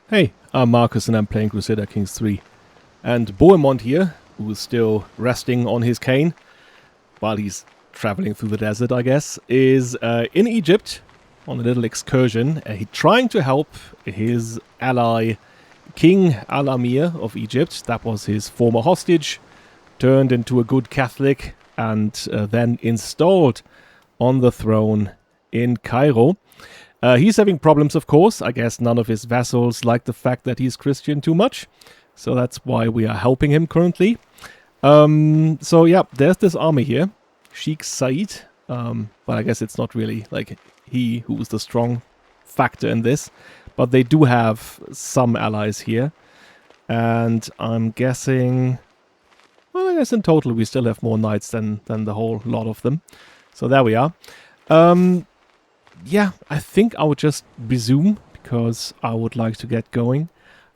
Hey, I'm Marcus and I'm playing Crusader Kings 3. And Bohemond here, who is still resting on his cane, while he's traveling through the desert, I guess, is in Egypt on a little excursion, trying to help his ally, King Al-Amir of Egypt. That was his former hostage, turned into a good Catholic, and then installed on the throne in Cairo. He's having problems, of course. I guess none of his vassals like the fact that he's Christian too much. So that's why we are helping him currently. So yeah, there's this army here. Sheikh Said. But I guess it's not really like he who's the strong factor in this. But they do have some allies here. And I'm guessing... Well, I guess in total we still have more knights than the whole lot of them. So there we are. Yeah, I think I would just resume because I would like to get going.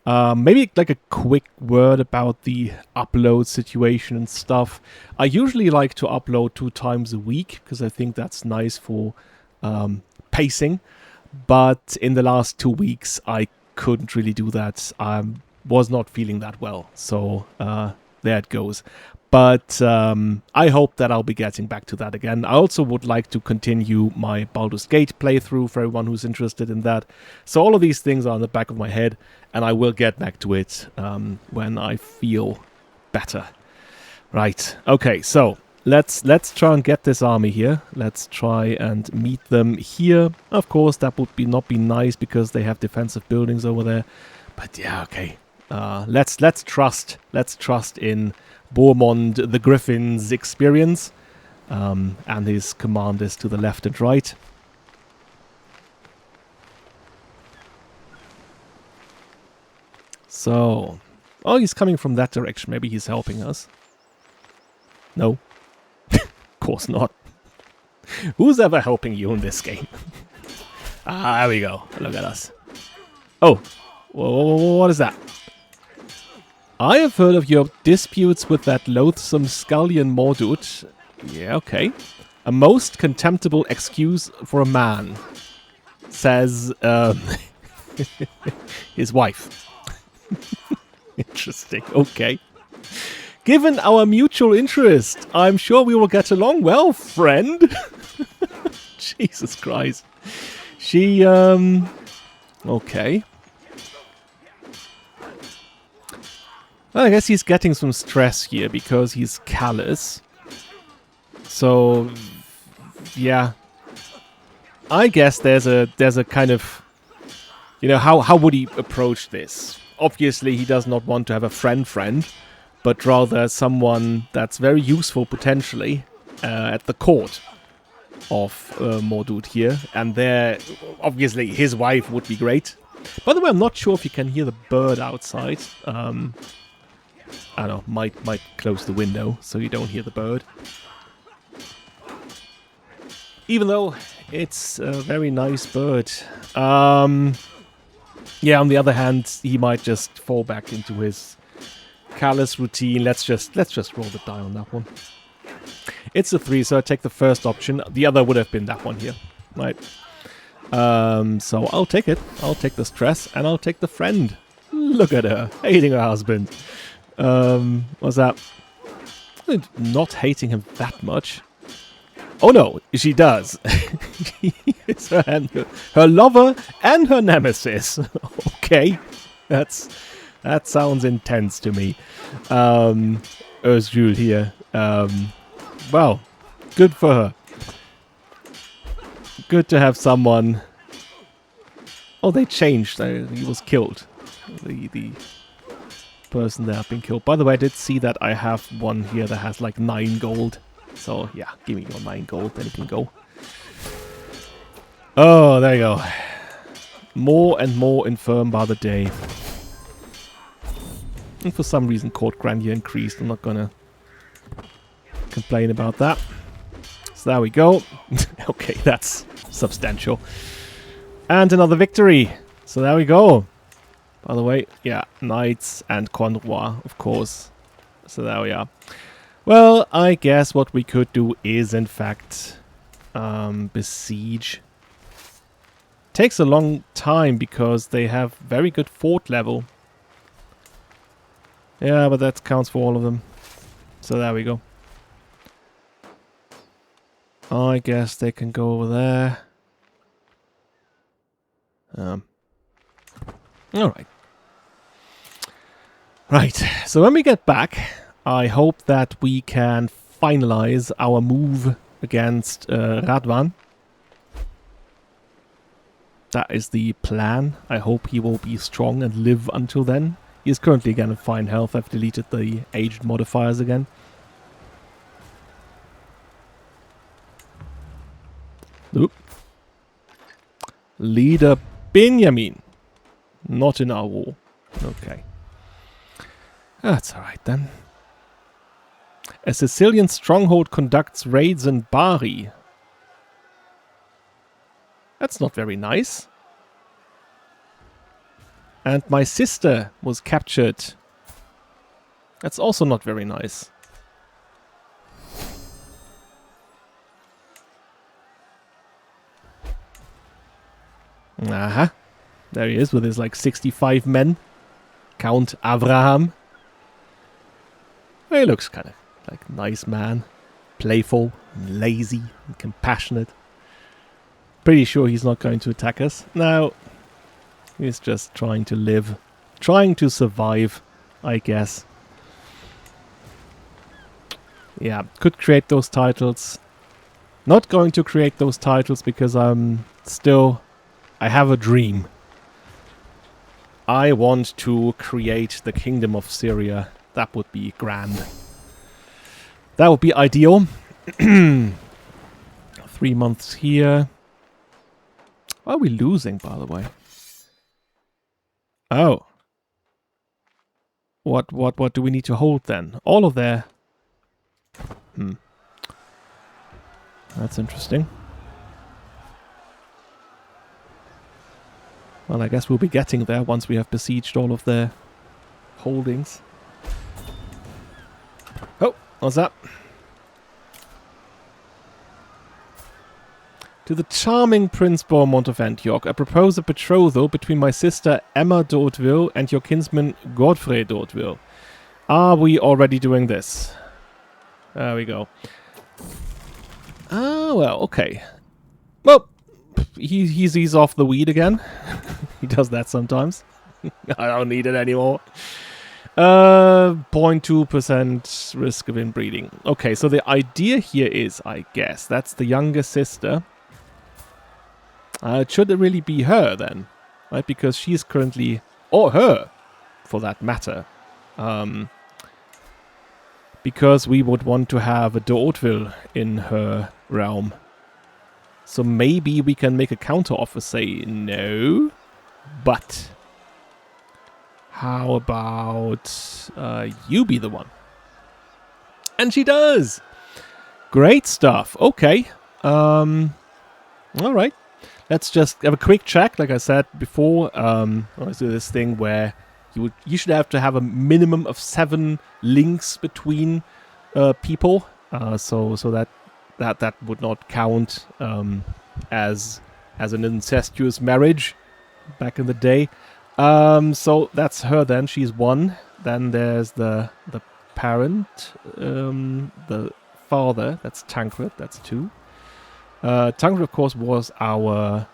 Maybe like a quick word about the upload situation and stuff. I usually like to upload 2 times a week because I think that's nice for pacing. But in the last 2 weeks, I couldn't really do that. I was not feeling that well. So there it goes. But I hope that I'll be getting back to that again. I also would like to continue my Baldur's Gate playthrough for everyone who's interested in that. So all of these things are on the back of my head, and I will get back to it when I feel better. Right, okay, so let's try and get this army here. Let's try and meet them here. Of course, that would not be nice because they have defensive buildings over there. But yeah, okay. Let's trust in Bohemond the Griffin's experience, and his commanders to the left and right. So, oh, he's coming from that direction. Maybe he's helping us. No, of course not. Who's ever helping you in this game? There we go. Look at us. Oh, what is that? I have heard of your disputes with that loathsome scullion Mordut. Yeah, okay. A most contemptible excuse for a man, says his wife. Interesting, okay. Given our mutual interest, I'm sure we will get along well, friend. Jesus Christ. She, okay. Well, I guess he's getting some stress here because he's callous. So, yeah. I guess there's a kind of, you know, how would he approach this? Obviously, he does not want to have a friend, but rather someone that's very useful potentially at the court of Mordut here. And there, obviously, his wife would be great. By the way, I'm not sure if you can hear the bird outside. I don't know, might close the window so you don't hear the bird. Even though it's a very nice bird. Yeah, on the other hand, he might just fall back into his callous routine. Let's just roll the die on that one. It's a 3, so I take the first option. The other would have been that one here, right? So I'll take it. I'll take the stress and I'll take the friend. Look at her, hating her husband. What's that? Not hating him that much. Oh no, she does. It's her lover and her nemesis. Okay, that sounds intense to me. Ursjul here. Well, good for her. Good to have someone. Oh, they changed. He was killed. The person there have been killed. By the way, I did see that I have one here that has like 9 gold. So yeah, give me your 9 gold, then you can go. Oh, there you go. More and more infirm by the day. And for some reason, court grandeur increased. I'm not gonna complain about that. So there we go. Okay, that's substantial. And another victory. So there we go. By the way, yeah, knights and Conroy, of course. So there we are. Well, I guess what we could do is, in fact, besiege Takes a long time because they have very good fort level. Yeah, but that counts for all of them. So there we go. I guess they can go over there. Alright. Right, so when we get back, I hope that we can finalize our move against Radwan. That is the plan. I hope he will be strong and live until then. He is currently again in fine health. I've deleted the aged modifiers again. Oop. Leader Benjamin. Not in our war. Okay. That's alright then. A Sicilian stronghold conducts raids in Bari. That's not very nice. And my sister was captured. That's also not very nice. Aha. There he is with his like 65 men. Count Abraham. He looks kind of like a nice man. Playful, and lazy, and compassionate. Pretty sure he's not going to attack us. No. He's just trying to live. Trying to survive, I guess. Yeah, could create those titles. Not going to create those titles because I'm still... I have a dream. I want to create the Kingdom of Syria. That would be grand. That would be ideal. 3 months here. Why are we losing, by the way? Oh. What do we need to hold then? All of their... That's interesting. Well, I guess we'll be getting there once we have besieged all of their holdings. Oh, what's that? To the charming Prince Bohemond of Antioch, I propose a betrothal between my sister Emma d'Hauteville and your kinsman Godfrey d'Hauteville. Are we already doing this? There we go. Ah, well, okay. Well, he's off the weed again. He does that sometimes. I don't need it anymore. 0.2% risk of inbreeding. Okay, so the idea here is, I guess, that's the younger sister. It should really be her then, right? Because she's currently, or her, for that matter. Because we would want to have a d'Hauteville in her realm. So maybe we can make a counter offer, say no, but how about you be the one? And she does! Great stuff. Okay. Alright. Let's just have a quick check, like I said before. Let's do this thing where you should have to have a minimum of 7 links between people, so that would not count as an incestuous marriage back in the day. So that's her then. She's 1. Then there's the parent, the father. That's Tancred. That's 2. Tancred, of course, was our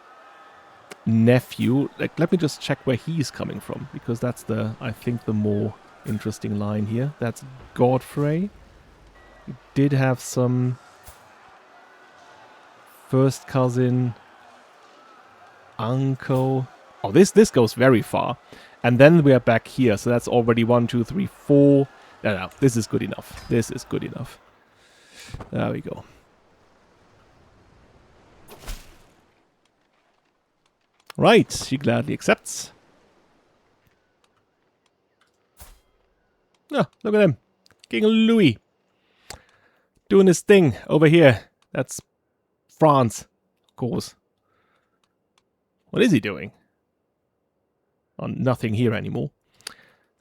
nephew. Like, let me just check where he's coming from, because that's I think the more interesting line here. That's Godfrey. He did have some first cousin, uncle. Oh, this goes very far. And then we are back here, so that's already 1, 2, 3, 4. No, this is good enough. This is good enough. There we go. Right, she gladly accepts. Oh, look at him. King Louis. Doing his thing over here. That's France, of course. What is he doing? Oh, nothing here anymore.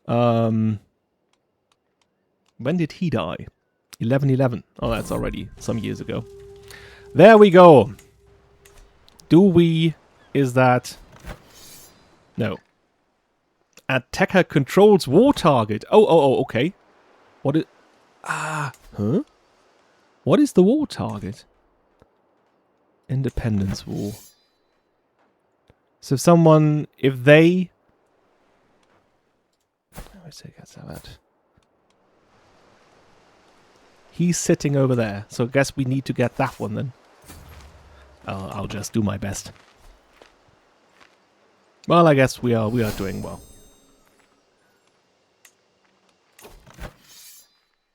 When did he die? 1111. Oh, that's already some years ago. There we go. Do we is that... No. Attacker controls war target. Oh, okay. What is... Huh? What is the war target? Independence War. So if they... Let's see, let's have that. He's sitting over there, so I guess we need to get that one then. I'll just do my best. Well, I guess we are doing well.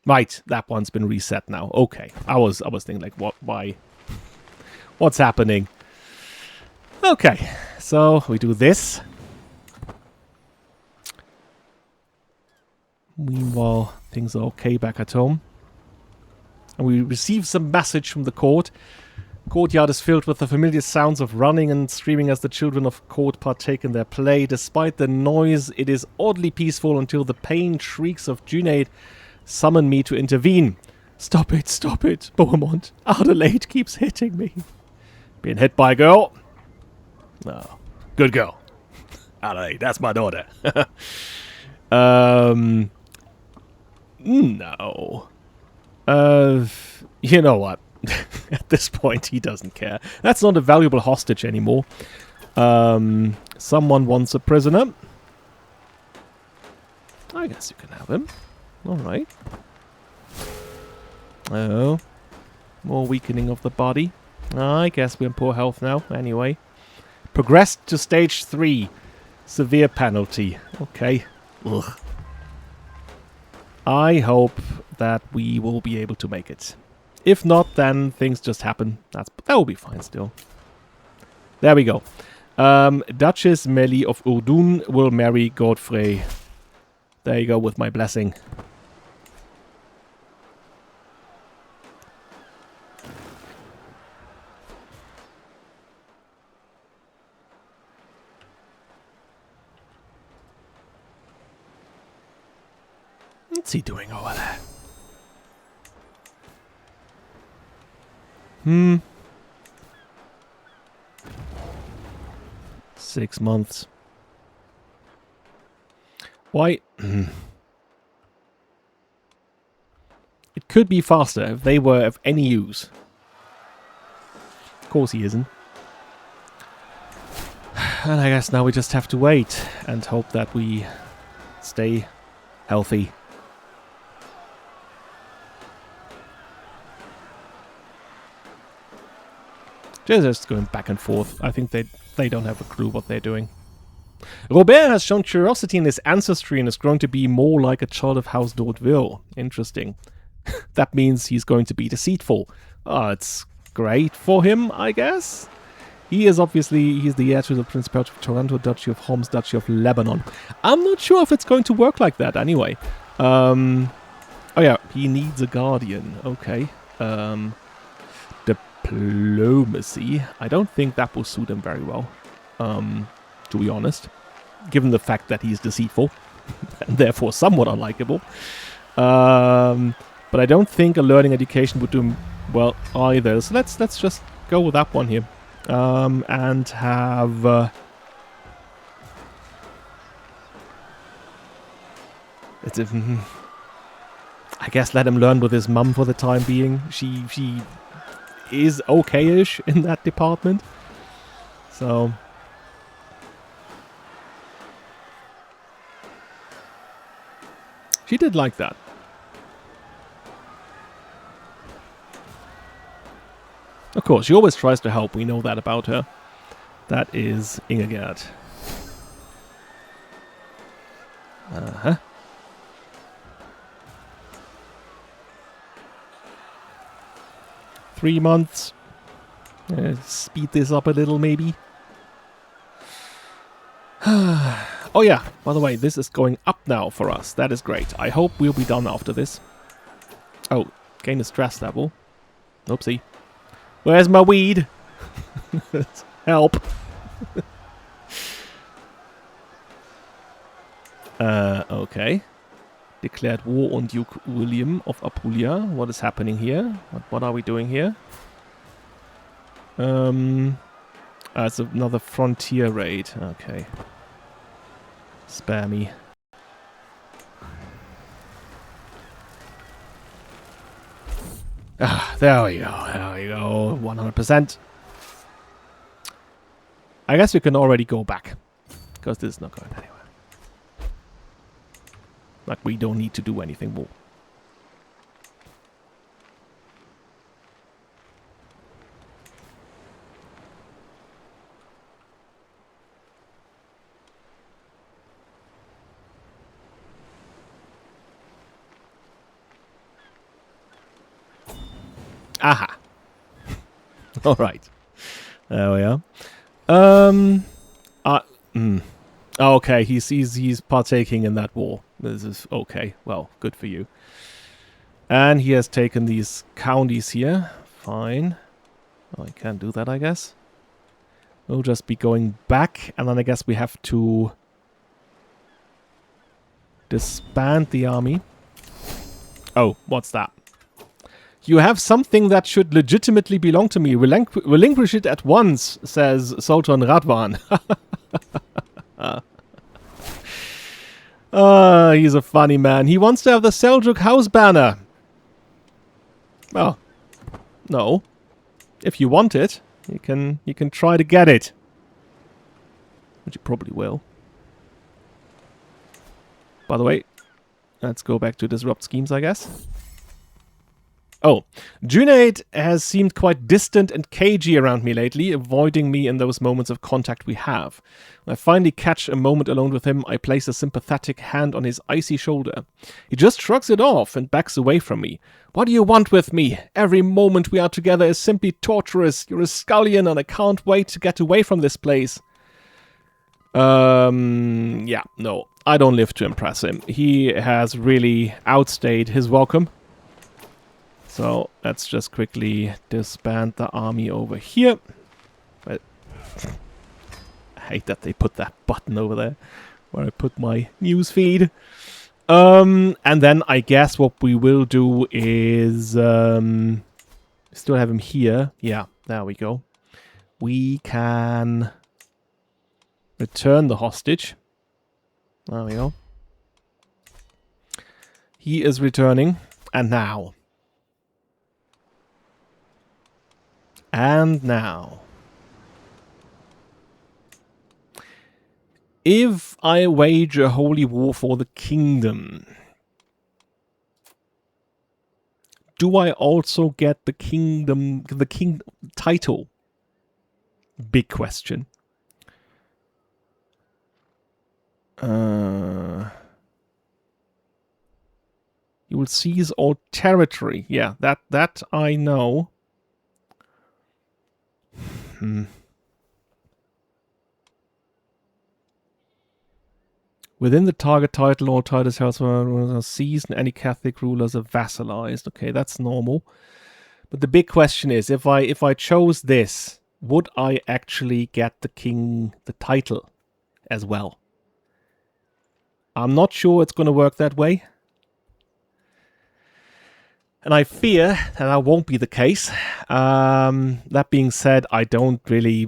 Right, that one's been reset now. Okay, I was thinking like, what? Why? What's happening? Okay, so we do this. Meanwhile, things are okay back at home. And we receive some message from the court. Courtyard is filled with the familiar sounds of running and screaming as the children of court partake in their play. Despite the noise, it is oddly peaceful until the pained shrieks of Junaid summon me to intervene. Stop it, Bohemond. Adelaide keeps hitting me. Being hit by a girl? Oh, good girl. Adelaide, that's my daughter. No. You know what? At this point, he doesn't care. That's not a valuable hostage anymore. Someone wants a prisoner. I guess you can have him. Alright. Oh. More weakening of the body. I guess we're in poor health now, anyway. Progressed to stage 3. Severe penalty. Okay. Ugh. I hope that we will be able to make it. If not, then things just happen. That will be fine still. There we go. Duchess Melly of Urdun will marry Godfrey. There you go with my blessing. What's he doing over there? 6 months. Why? It could be faster if they were of any use. Of course he isn't. And I guess now we just have to wait and hope that we stay healthy. Just going back and forth. I think they don't have a clue what they're doing. Robert has shown curiosity in his ancestry and is growing to be more like a child of House d'Hauteville. Interesting. That means he's going to be deceitful. It's great for him, I guess. He's the heir to the Principality of Taranto, Duchy of Homs, Duchy of Lebanon. I'm not sure if it's going to work like that anyway. Oh yeah, he needs a guardian. Okay. Diplomacy. I don't think that will suit him very well, to be honest, given the fact that he's deceitful and therefore somewhat unlikable. But I don't think a learning education would do him well either. So let's just go with that one here, and have I guess let him learn with his mum for the time being. She is okay-ish in that department. So she did like that. Of course, she always tries to help. We know that about her. That is Ingegerd. Uh-huh. Three months. Speed this up a little, maybe. Oh yeah, by the way, this is going up now for us. That is great. I hope we'll be done after this. Oh, gain a stress level. Oopsie. Where's my weed? Help. Okay. Declared war on Duke William of Apulia. What is happening here? What are we doing here? It's another frontier raid. Okay. Spare me. Ah, there we go. There we go. 100%. I guess we can already go back. Because this is not going anywhere. Like, we don't need to do anything more. Aha. Alright. There we are. Okay, he's partaking in that war. This is okay. Well, good for you. And he has taken these counties here. Fine. Oh, I can't do that, I guess. We'll just be going back, and then I guess we have to disband the army. Oh, what's that? You have something that should legitimately belong to me. Relinquish it at once, says Sultan Radwan. He's a funny man. He wants to have the Seljuk house banner. Oh, no. If you want it, you can try to get it. Which you probably will. By the way, let's go back to disrupt schemes, I guess. Oh, Junaid has seemed quite distant and cagey around me lately, avoiding me in those moments of contact we have. When I finally catch a moment alone with him, I place a sympathetic hand on his icy shoulder. He just shrugs it off and backs away from me. What do you want with me? Every moment we are together is simply torturous. You're a scullion and I can't wait to get away from this place. Yeah, no. I don't live to impress him. He has really outstayed his welcome. So, let's just quickly disband the army over here. But I hate that they put that button over there where I put my news feed. And then I guess what we will do is still have him here. Yeah, there we go. We can return the hostage. There we go. He is returning. And now. And now. If I wage a holy war for the kingdom, do I also get the king title? Big question. You will seize all territory. Yeah, that I know. Within the target title, all titles held are seized and any Catholic rulers are vassalized. Okay, that's normal. But the big question is, if I chose this, would I actually get the title as well? I'm not sure it's going to work that way. And I fear that won't be the case. That being said, I don't really,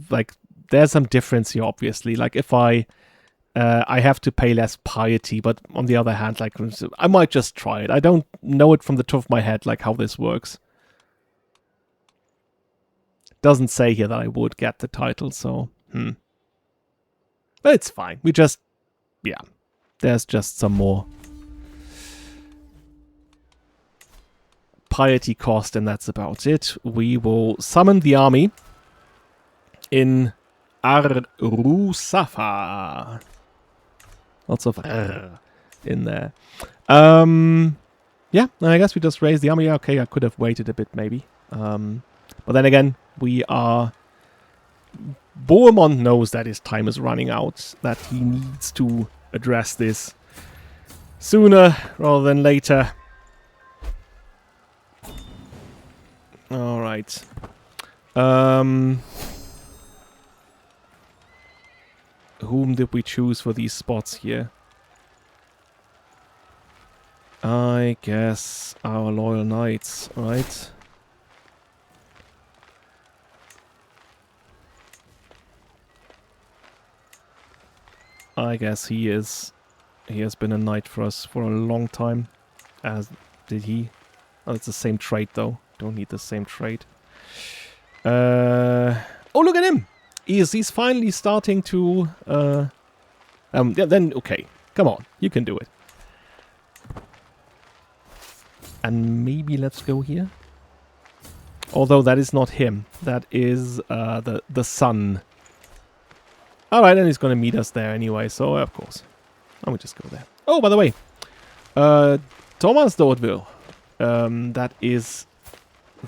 there's some difference here, obviously. Like, if I have to pay less piety, but on the other hand, I might just try it. I don't know it from the top of my head, how this works. Doesn't say here that I would get the title, so, But it's fine. We just, yeah, there's just some more piety cost, and that's about it. We will summon the army in Ar-Rusafa. Lots of in there. Yeah, I guess we just raise the army. Okay, I could have waited a bit maybe. But then again, we are... Bohemond knows that his time is running out, that he needs to address this sooner rather than later. Alright. Whom did we choose for these spots here? I guess our loyal knights, right? I guess he is. He has been a knight for us for a long time. As did he. Oh, it's the same trait though. Don't need the same trait. Oh, look at him! He's finally starting to... yeah, then, okay. Come on, you can do it. And maybe let's go here. Although that is not him. That is the son. Alright, then he's going to meet us there anyway, so of course. I will just go there. Oh, by the way. Thomas d'Hauteville. That is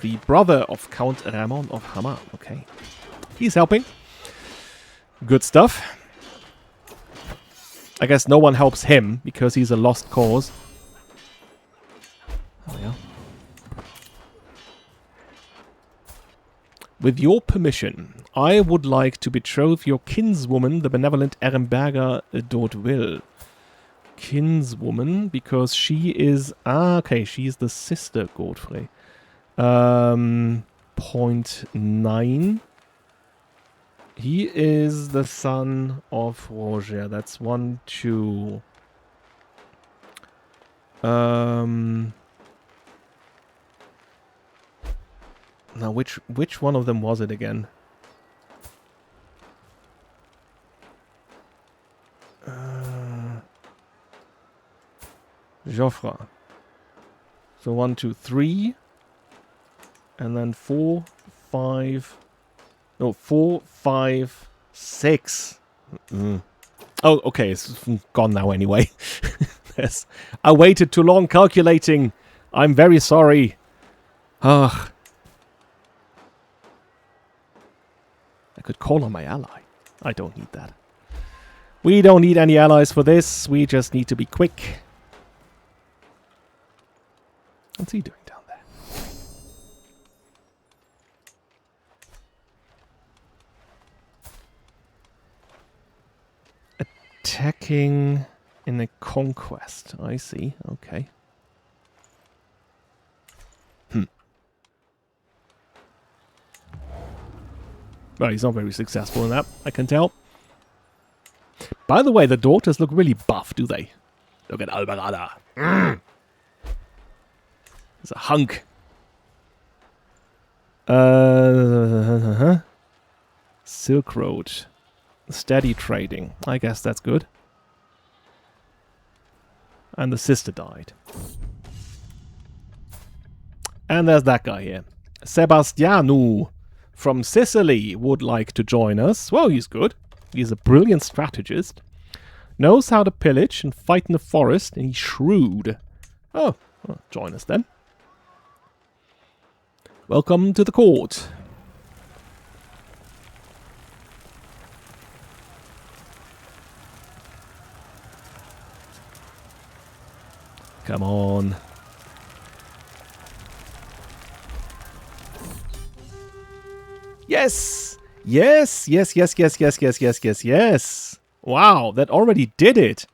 the brother of Count Ramon of Hammer. Okay. He's helping. Good stuff. I guess no one helps him because he's a lost cause. Oh, yeah. With your permission, I would like to betroth your kinswoman, the benevolent Ehrenberger d'Hauteville. Kinswoman, because she is... Ah, okay, she's the sister Godfrey. 0.9. He is the son of Roger. That's 1, 2. Now, which one of them was it again? Joffre. So 1, 2, 3. And then 4, 5... No, 4, 5, 6. Oh, okay, it's gone now anyway. Yes. I waited too long calculating. I'm very sorry. Ugh. I could call on my ally. I don't need that. We don't need any allies for this. We just need to be quick. What's he doing down there? Attacking in a conquest. I see. Okay. Well, he's not very successful in that, I can tell. By the way, the daughters look really buff, do they? Look at Albarada. He's a hunk. Silk Road. Steady trading. I guess that's good. And the sister died. And there's that guy here. Sebastiano from Sicily would like to join us. Well, he's good. He's a brilliant strategist. Knows how to pillage and fight in the forest, and he's shrewd. Oh, well, join us then. Welcome to the court. Come on. Yes! Yes, yes, yes, yes, yes, yes, yes, yes, yes. Wow, that already did it.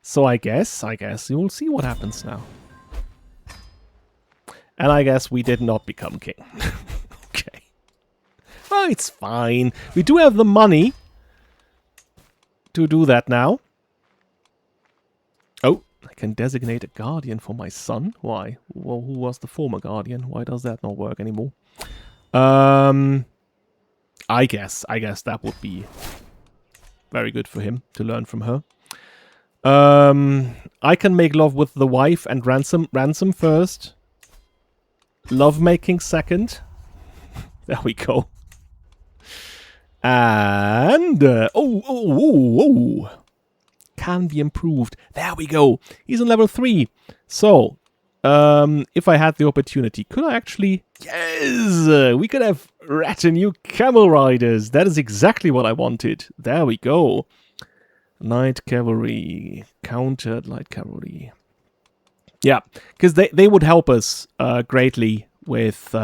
So I guess you'll see what happens now. And I guess we did not become king. Okay. Well, it's fine. We do have the money to do that now. Oh, I can designate a guardian for my son. Why? Well, who was the former guardian? Why does that not work anymore? I guess that would be very good for him to learn from her. I can make love with the wife and ransom first. Lovemaking second. There we go. And oh, can be improved. There we go. He's on level 3. So, if I had the opportunity, could I actually... Yes! We could have retinue camel riders. That is exactly what I wanted. There we go. Light cavalry. Countered light cavalry. Yeah, because they would help us greatly with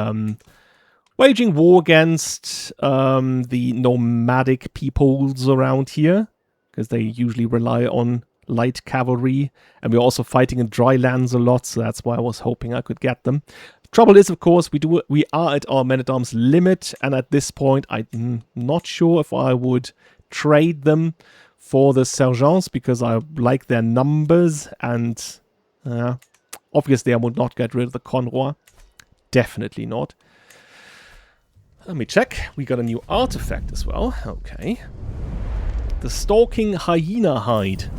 waging war against the nomadic peoples around here. Because they usually rely on light cavalry, and we're also fighting in dry lands a lot, so that's why I was hoping I could get them. Trouble is, of course, we are at our men-at-arms limit, and at this point I'm not sure if I would trade them for the sergeants because I like their numbers, and obviously I would not get rid of the conroy. Definitely not. Let me check. We got a new artifact as well. Okay. The stalking hyena hide.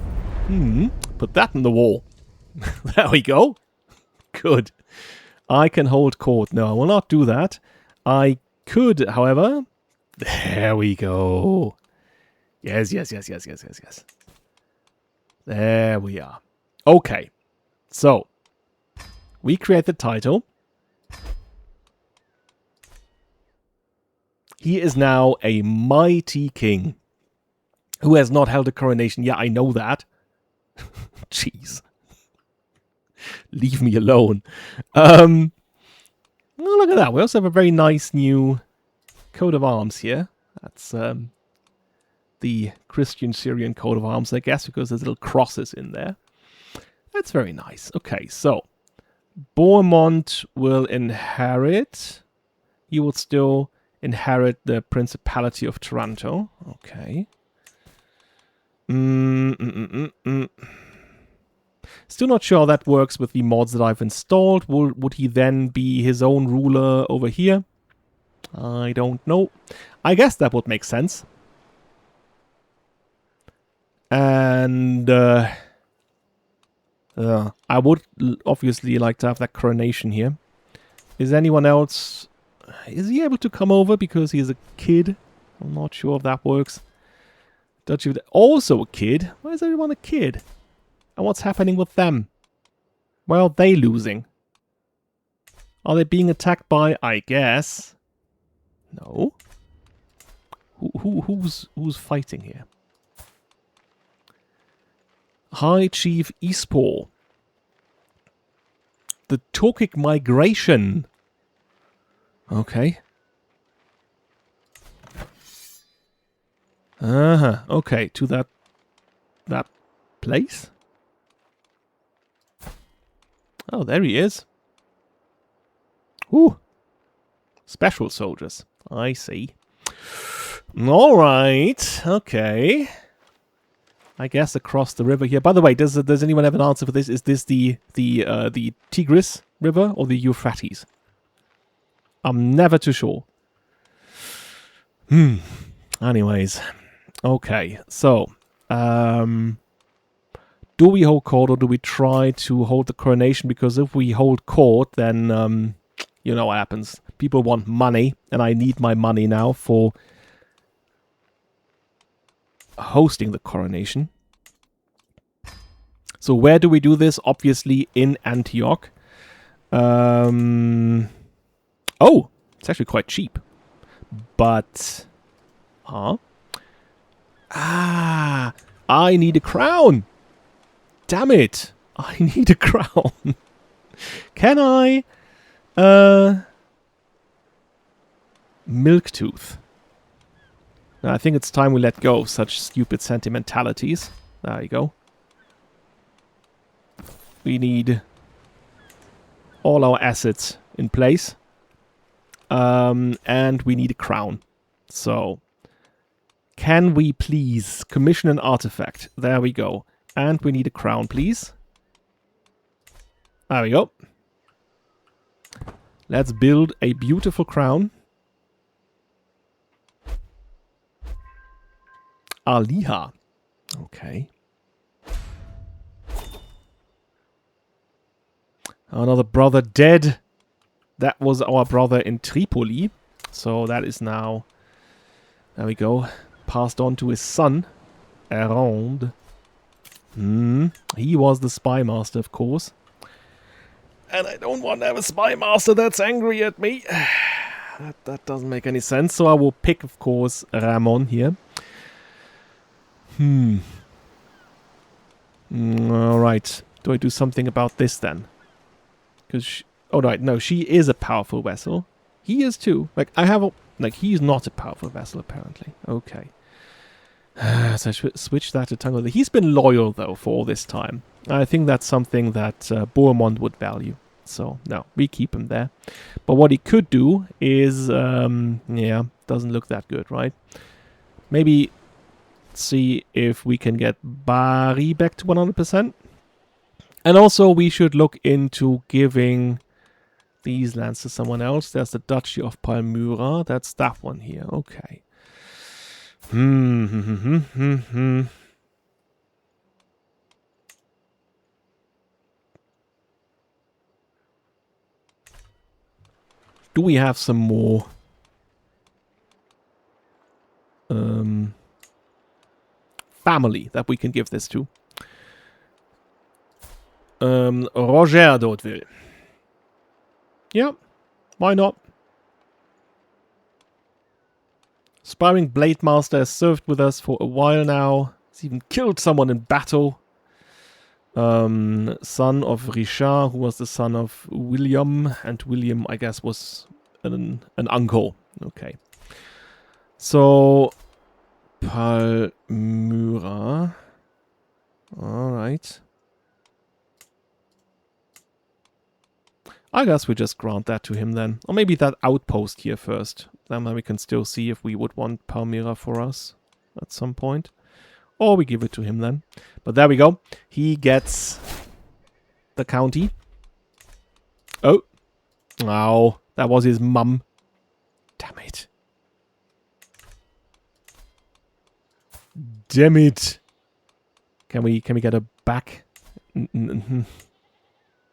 Put that in the wall. There we go. Good. I can hold court. No, I will not do that. I could, however... There we go. Yes. There we are. Okay. So, we create the title. He is now a mighty king who has not held a coronation. Yeah, I know that. Jeez. Leave me alone. Oh, look at that. We also have a very nice new coat of arms here. That's the Christian Syrian coat of arms, I guess, because there's little crosses in there. That's very nice. Okay, so Bohemond will inherit. He will still inherit the Principality of Taranto. Okay. Still not sure how that works with the mods that I've installed. Would he then be his own ruler over here? I don't know. I guess that would make sense. And I would obviously like to have that coronation here. Is anyone else... Is he able to come over because he's a kid? I'm not sure if that works. Duchy also a kid? Why is everyone a kid? And what's happening with them? Where are they losing? Are they being attacked by, I guess... No. Who's fighting here? High Chief Ispor. The Turkic migration. Okay. Okay, to that place? Oh, there he is. Ooh. Special soldiers. I see. Alright. Okay. I guess across the river here. By the way, does anyone have an answer for this? Is this the Tigris River or the Euphrates? I'm never too sure. Anyways. Okay. So, do we hold court or do we try to hold the coronation? Because if we hold court, then you know what happens. People want money, and I need my money now for hosting the coronation. So where do we do this? Obviously in Antioch. Oh, it's actually quite cheap. But, I need a crown. Damn it. I need a crown. Can I? Milktooth. Now, I think it's time we let go of such stupid sentimentalities. There you go. We need all our assets in place. And we need a crown. So, can we please commission an artifact? There we go. And we need a crown, please. There we go. Let's build a beautiful crown. Aliha. Okay. Another brother dead. That was our brother in Tripoli. So that is now... There we go. Passed on to his son. Erond. He was the spy master, of course. And I don't want to have a spy master that's angry at me. That doesn't make any sense. So I will pick, of course, Ramon here. Alright. Do I do something about this then? Because... Oh, right. No, she is a powerful vessel. He is too. Like, I have a... Like, he's not a powerful vessel, apparently. Okay. So I should switch that to Tango. He's been loyal, though, for all this time. I think that's something that Bohemond would value. So, no, we keep him there. But what he could do is... yeah, doesn't look that good, right? Maybe Let's see if we can get Bari back to 100%. And also we should look into giving these lands to someone else. There's the Duchy of Palmyra. That's that one here. Okay. Do we have some more family that we can give this to? Roger d'Hauteville. Yeah, why not? Aspiring Blade Master has served with us for a while now. He's even killed someone in battle. Son of Richard, who was the son of William, and William, I guess, was an uncle. Okay. So, Palmyra. Alright. I guess we just grant that to him then. Or maybe that outpost here first. Then we can still see if we would want Palmyra for us at some point. Or we give it to him then. But there we go. He gets the county. Oh. Oh, that was his mum. Damn it. Damn it. Can we get her back?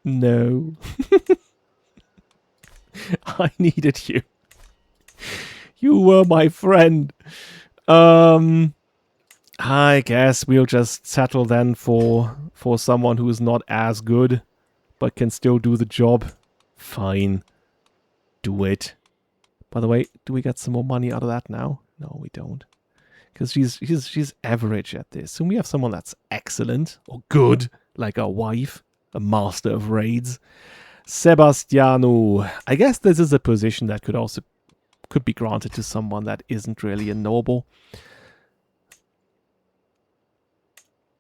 No. I needed you. You were my friend. I guess we'll just settle then for someone who is not as good, but can still do the job. Fine. Do it. By the way, do we get some more money out of that now? No, we don't. Because she's average at this. So we have someone that's excellent or good, like our wife, a master of raids. Sebastiano. I guess this is a position that could be granted to someone that isn't really a noble.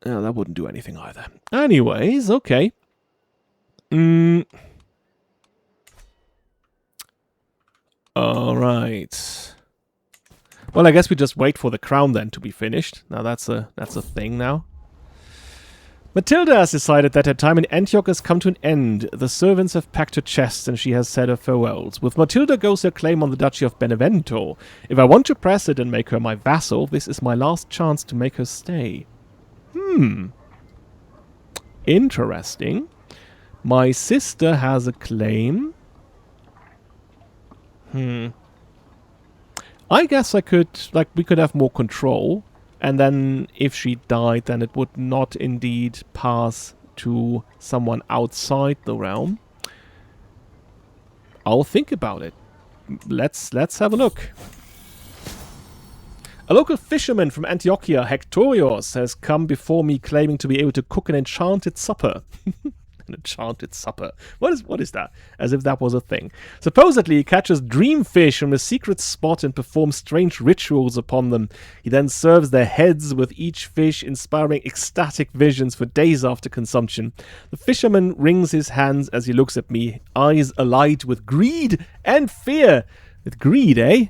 No, that wouldn't do anything either. Anyways, okay. Alright. Well, I guess we just wait for the crown then to be finished. Now that's a thing now. Matilda has decided that her time in Antioch has come to an end. The servants have packed her chests and she has said her farewells. With Matilda goes her claim on the Duchy of Benevento. If I want to press it and make her my vassal, this is my last chance to make her stay. Interesting. My sister has a claim. I guess we could have more control. And then if she died, then it would not indeed pass to someone outside the realm. I'll think about it. Let's have a look. A local fisherman from Antiochia, Hectorios, has come before me claiming to be able to cook an enchanted supper. An enchanted supper. What is that? As if that was a thing. Supposedly, he catches dream fish from a secret spot and performs strange rituals upon them. He then serves their heads with each fish, inspiring ecstatic visions for days after consumption. The fisherman wrings his hands as he looks at me, eyes alight with greed and fear. With greed, eh?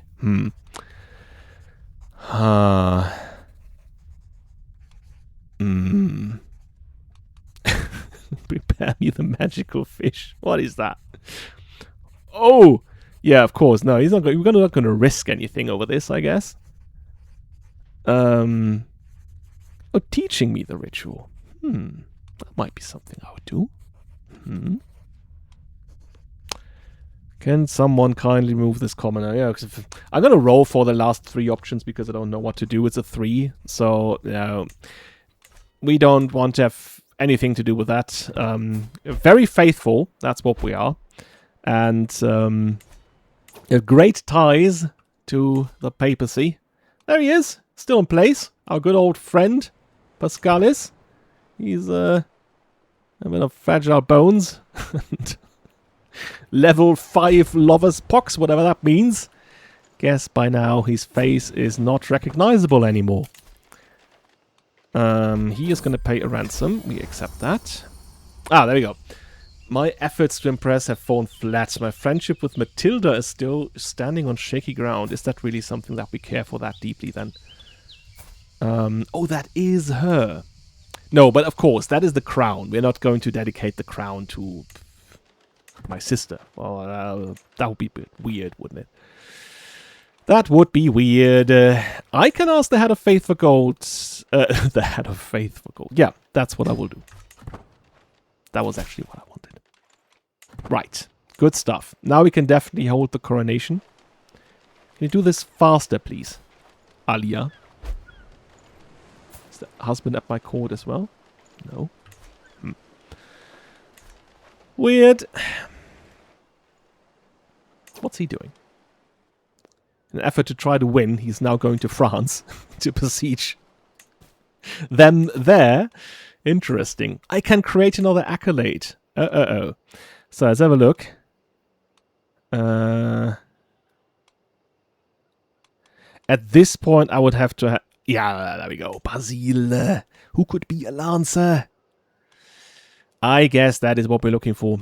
Prepare me the magical fish. What is that? Oh! Yeah, of course. No, he's not going. We're not going to risk anything over this, I guess. Oh, teaching me the ritual. That might be something I would do. Can someone kindly move this commoner? Yeah, I'm going to roll for the last 3 options because I don't know what to do. It's a 3, so we don't want to have anything to do with that. Very faithful, that's what we are. And great ties to the papacy. There he is, still in place. Our good old friend, Pascalis. He's a bit of fragile bones. Level 5 lover's pox, whatever that means. Guess by now his face is not recognizable anymore. He is going to pay a ransom. We accept that. There we go. My efforts to impress have fallen flat. My friendship with Matilda is still standing on shaky ground. Is that really something that we care for that deeply then? Oh, that is her. No, but of course, that is the crown. We're not going to dedicate the crown to my sister. Well, that would be a bit weird, wouldn't it? That would be weird. I can ask the Head of Faith for gold. The Head of Faith for gold. Yeah, that's what I will do. That was actually what I wanted. Right. Good stuff. Now we can definitely hold the coronation. Can you do this faster, please? Alia. Is the husband at my court as well? No. Weird. What's he doing? In an effort to try to win, he's now going to France to besiege them there. Interesting. I can create another accolade. So let's have a look. At this point, I would have to... yeah, there we go. Basile. Who could be a lancer? I guess that is what we're looking for.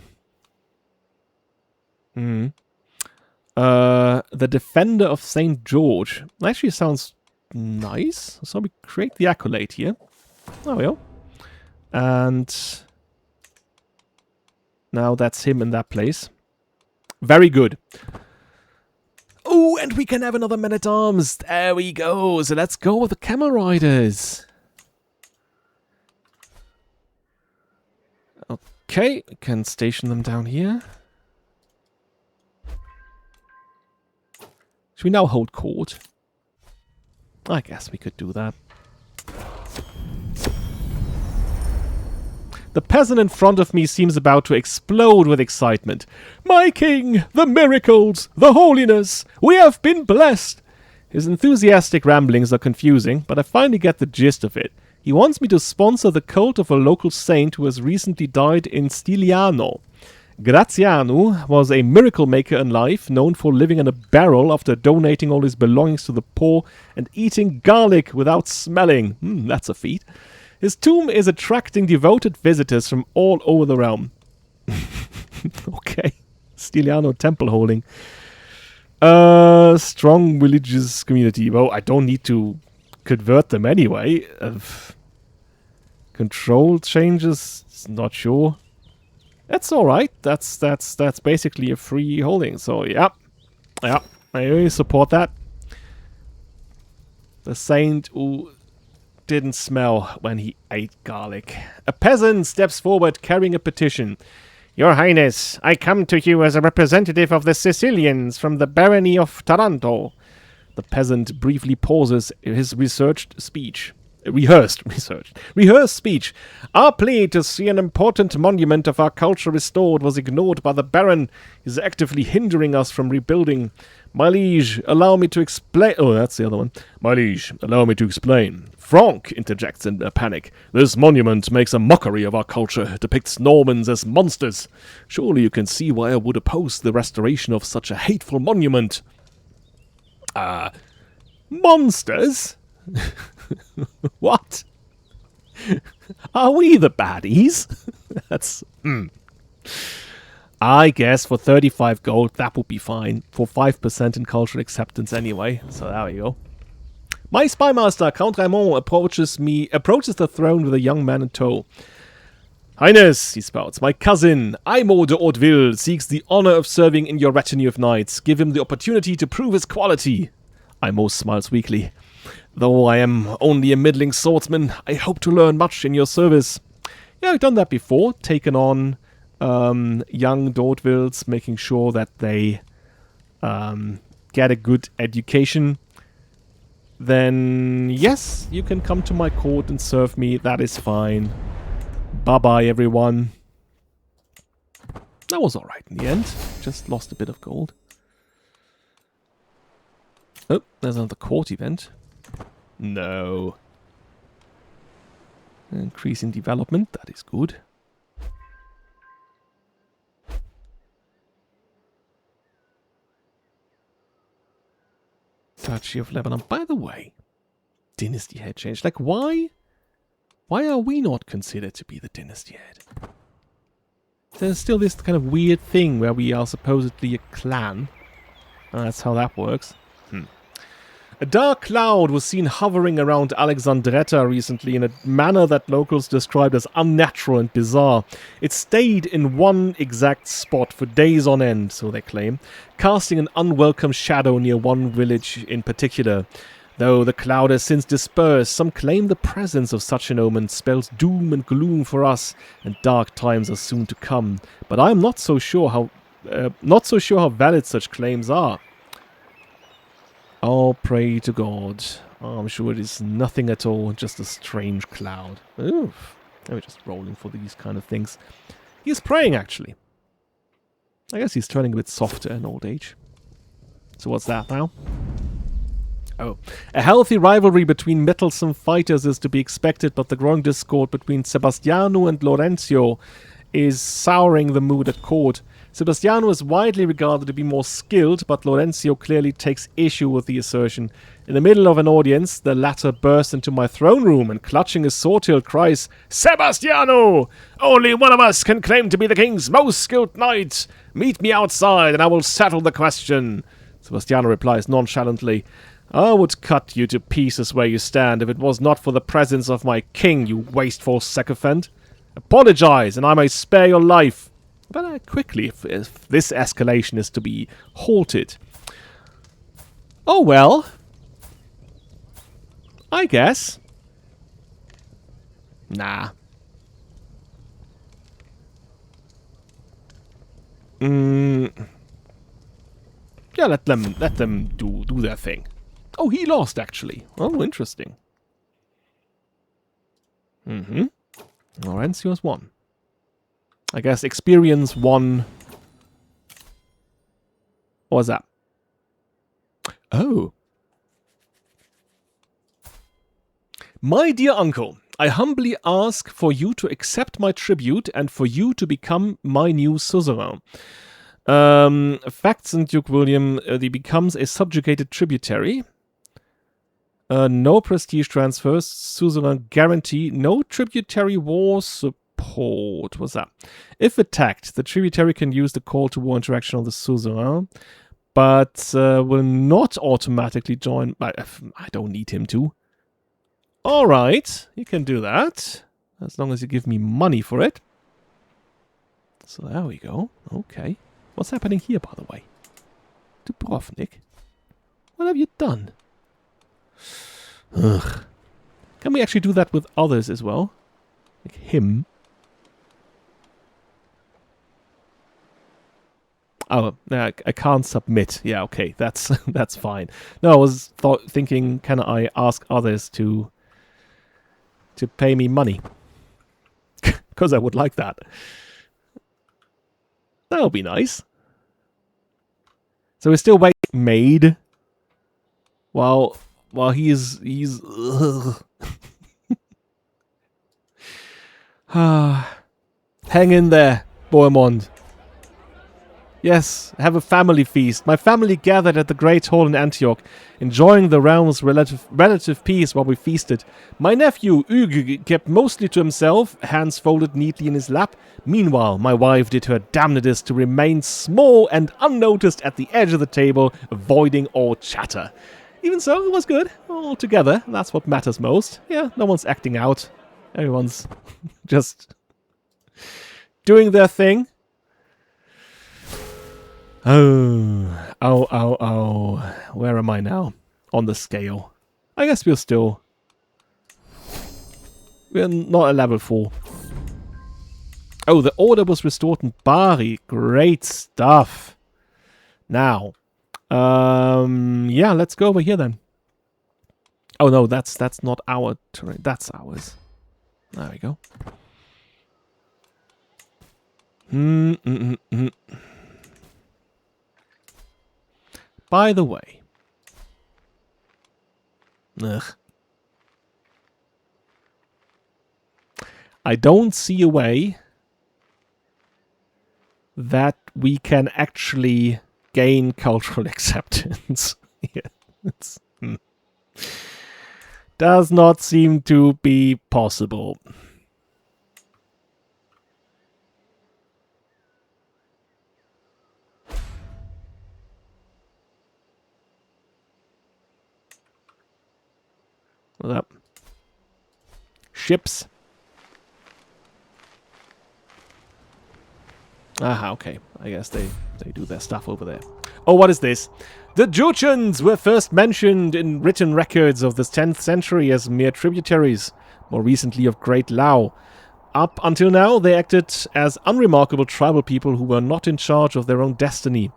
The Defender of St. George. Actually sounds nice. So we create the accolade here. There we go. And now that's him in that place. Very good. Oh, and we can have another man-at-arms. There we go. So let's go with the Camel Riders. Okay, we can station them down here. Should we now hold court? I guess we could do that. The peasant in front of me seems about to explode with excitement. My king! The miracles! The holiness! We have been blessed! His enthusiastic ramblings are confusing, but I finally get the gist of it. He wants me to sponsor the cult of a local saint who has recently died in Stiliano. Graziano was a miracle maker in life, known for living in a barrel after donating all his belongings to the poor and eating garlic without smelling. That's a feat. His tomb is attracting devoted visitors from all over the realm. Okay. Stiliano temple holding. Strong religious community. Well, I don't need to convert them anyway. Control changes, not sure. That's alright. That's basically a free holding. So yeah. I really support that. The saint who didn't smell when he ate garlic. A peasant steps forward carrying a petition. Your Highness, I come to you as a representative of the Sicilians from the barony of Taranto. The peasant briefly pauses his rehearsed speech. Our plea to see an important monument of our culture restored was ignored by the Baron. He is actively hindering us from rebuilding. My liege, allow me to explain... Oh, that's the other one. My liege, allow me to explain. Franck interjects in a panic. This monument makes a mockery of our culture, depicts Normans as monsters. Surely you can see why I would oppose the restoration of such a hateful monument. Monsters? What? Are we the baddies? That's... I guess for 35 gold, that would be fine. For 5% in cultural acceptance anyway. So there we go. My spymaster, Count Raymond, approaches the throne with a young man in tow. Highness, he spouts, my cousin, Aimo de Hauteville, seeks the honor of serving in your retinue of knights. Give him the opportunity to prove his quality. Aimo smiles weakly. Though I am only a middling swordsman, I hope to learn much in your service. Yeah, I've done that before. Taken on young D'Hautevilles, making sure that they get a good education. Then, yes, you can come to my court and serve me. That is fine. Bye-bye, everyone. That was alright in the end. Just lost a bit of gold. Oh, there's another court event. No. Increase in development, that is good. Duchy of Lebanon. By the way, dynasty head change. Like, why are we not considered to be the dynasty head? There's still this kind of weird thing where we are supposedly a clan. That's how that works. A dark cloud was seen hovering around Alexandretta recently in a manner that locals described as unnatural and bizarre. It stayed in one exact spot for days on end, so they claim, casting an unwelcome shadow near one village in particular. Though the cloud has since dispersed, some claim the presence of such an omen spells doom and gloom for us, and dark times are soon to come. But I am not so sure how valid such claims are. All pray to God. Oh, I'm sure it is nothing at all, just a strange cloud. Oof. We're just rolling for these kind of things. He's praying, actually. I guess he's turning a bit softer in old age. So what's that now? Oh. A healthy rivalry between mettlesome fighters is to be expected, but the growing discord between Sebastiano and Lorenzo is souring the mood at court. Sebastiano is widely regarded to be more skilled, but Lorenzo clearly takes issue with the assertion. In the middle of an audience, the latter bursts into my throne room and, clutching his sword hilt, cries, "Sebastiano! Only one of us can claim to be the king's most skilled knight! Meet me outside and I will settle the question." Sebastiano replies nonchalantly, "I would cut you to pieces where you stand if it was not for the presence of my king, you wasteful sycophant. Apologize, and I may spare your life. But quickly, if this escalation is to be halted." Oh well. I guess. Nah. Yeah, let them do their thing. Oh, he lost, actually. Oh, interesting. Lorenzo's won. I guess experience won. What was that? Oh. My dear uncle, I humbly ask for you to accept my tribute and for you to become my new suzerain. Facts and Duke William, he becomes a subjugated tributary. No prestige transfers, suzerain guarantee, no tributary war support. What's that? If attacked, the tributary can use the call to war interaction on the suzerain, but will not automatically join. I don't need him to. Alright, you can do that, as long as you give me money for it. So there we go. Okay. What's happening here, by the way? Dubrovnik? What have you done? Ugh. Can we actually do that with others as well? Like him? Oh, I can't submit. Yeah, okay, that's that's fine. No, I was thinking, can I ask others to pay me money? Because I would like that. That would be nice. So we're still waiting maid. While he's hang in there, Bohemond. Yes, have a family feast. My family gathered at the Great Hall in Antioch, enjoying the realm's relative peace while we feasted. My nephew, Hugues, kept mostly to himself, hands folded neatly in his lap. Meanwhile, my wife did her damnedest to remain small and unnoticed at the edge of the table, avoiding all chatter. Even so, it was good, all together. That's what matters most. Yeah, no one's acting out. Everyone's just doing their thing. Oh. Where am I now? On the scale. I guess we're not at level 4. Oh, the order was restored in Bari. Great stuff. Now. Yeah, let's go over here then. Oh no, that's not our terrain. That's ours. There we go. By the way. I don't see a way that we can actually gain cultural acceptance. Yeah, does not seem to be possible. What's up? Ships. Aha, okay. I guess they do their stuff over there. Oh, what is this? The Jurchens were first mentioned in written records of the 10th century as mere tributaries, more recently of Great Lao. Up until now, they acted as unremarkable tribal people who were not in charge of their own destiny.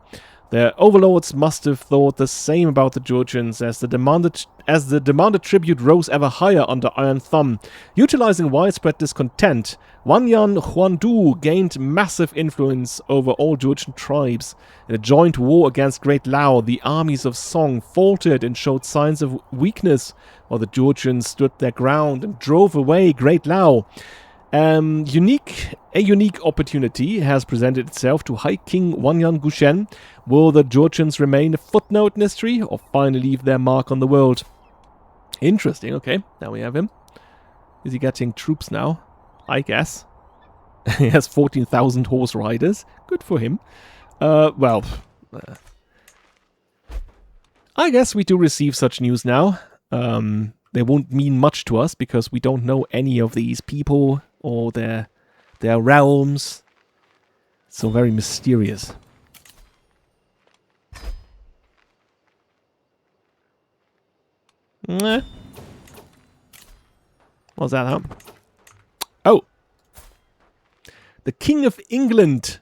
Their overlords must have thought the same about the Jurchens as the demanded tribute rose ever higher under Iron Thumb. Utilizing widespread discontent, Wanyan Huandu gained massive influence over all Jurchen tribes. In a joint war against Great Lao, the armies of Song faltered and showed signs of weakness, while the Jurchens stood their ground and drove away Great Lao. A unique opportunity has presented itself to High King Wanyan Gushen. Will the Jurchens remain a footnote in history or finally leave their mark on the world? Interesting, okay. Now we have him. Is he getting troops now? I guess. He has 14,000 horse riders. Good for him. I guess we do receive such news now. They won't mean much to us because we don't know any of these people or their realms. So very mysterious. What's that, huh? Oh! The King of England,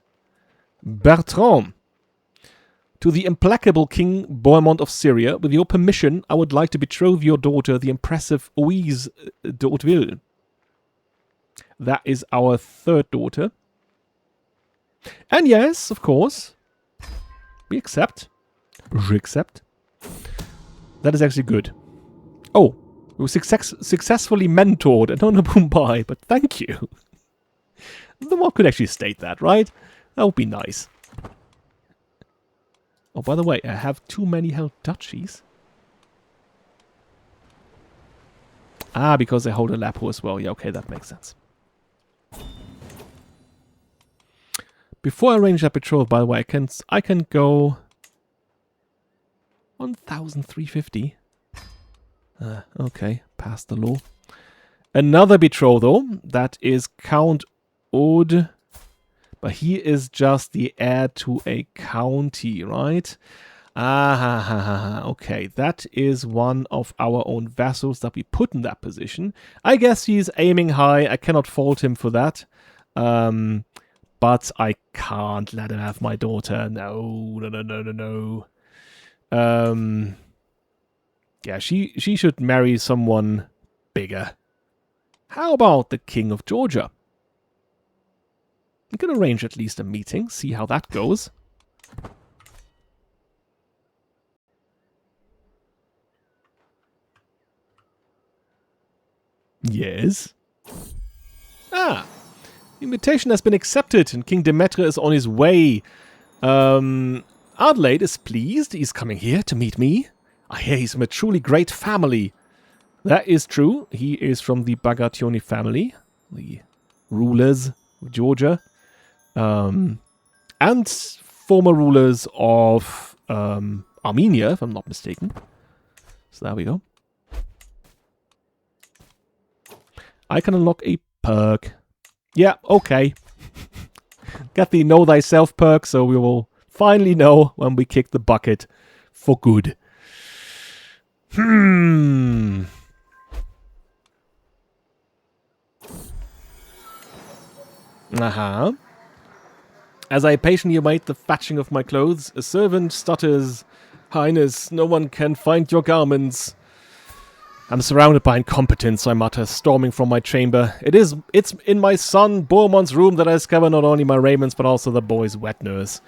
Bertrand. To the implacable King Bohemond of Syria, with your permission, I would like to betroth your daughter, the impressive Louise d'Hauteville. That is our third daughter. And yes, of course, we accept. Je accept. That is actually good. Oh, we were successfully mentored and on a Mumbai, but thank you. The mod could actually state that, right? That would be nice. Oh, by the way, I have too many held duchies. Ah, because they hold Aleppo as well. Yeah, okay, that makes sense. Before I arrange that betrothal, by the way, I can go 1,350. Okay, past the law. Another betrothal, that is Count Aude. But he is just the heir to a county, right? Okay, that is one of our own vassals that we put in that position. I guess he's aiming high. I cannot fault him for that. But I can't let him have my daughter. No. Yeah, she should marry someone bigger. How about the King of Georgia? We can arrange at least a meeting, see how that goes. Yes. Ah! The invitation has been accepted and King Demetre is on his way. Adelaide is pleased. He's coming here to meet me. I hear he's from a truly great family. That is true. He is from the Bagationi family, the rulers of Georgia. And former rulers of Armenia, if I'm not mistaken. So there we go. I can unlock a perk. Yeah, okay. Get the Know Thyself perk, so we will finally know when we kick the bucket for good. As I patiently await the fetching of my clothes, a servant stutters, "Highness, no one can find your garments." I'm surrounded by incompetence, I mutter, storming from my chamber. It's in my son Bohemond's room that I discover not only my raiments, but also the boy's wet nurse.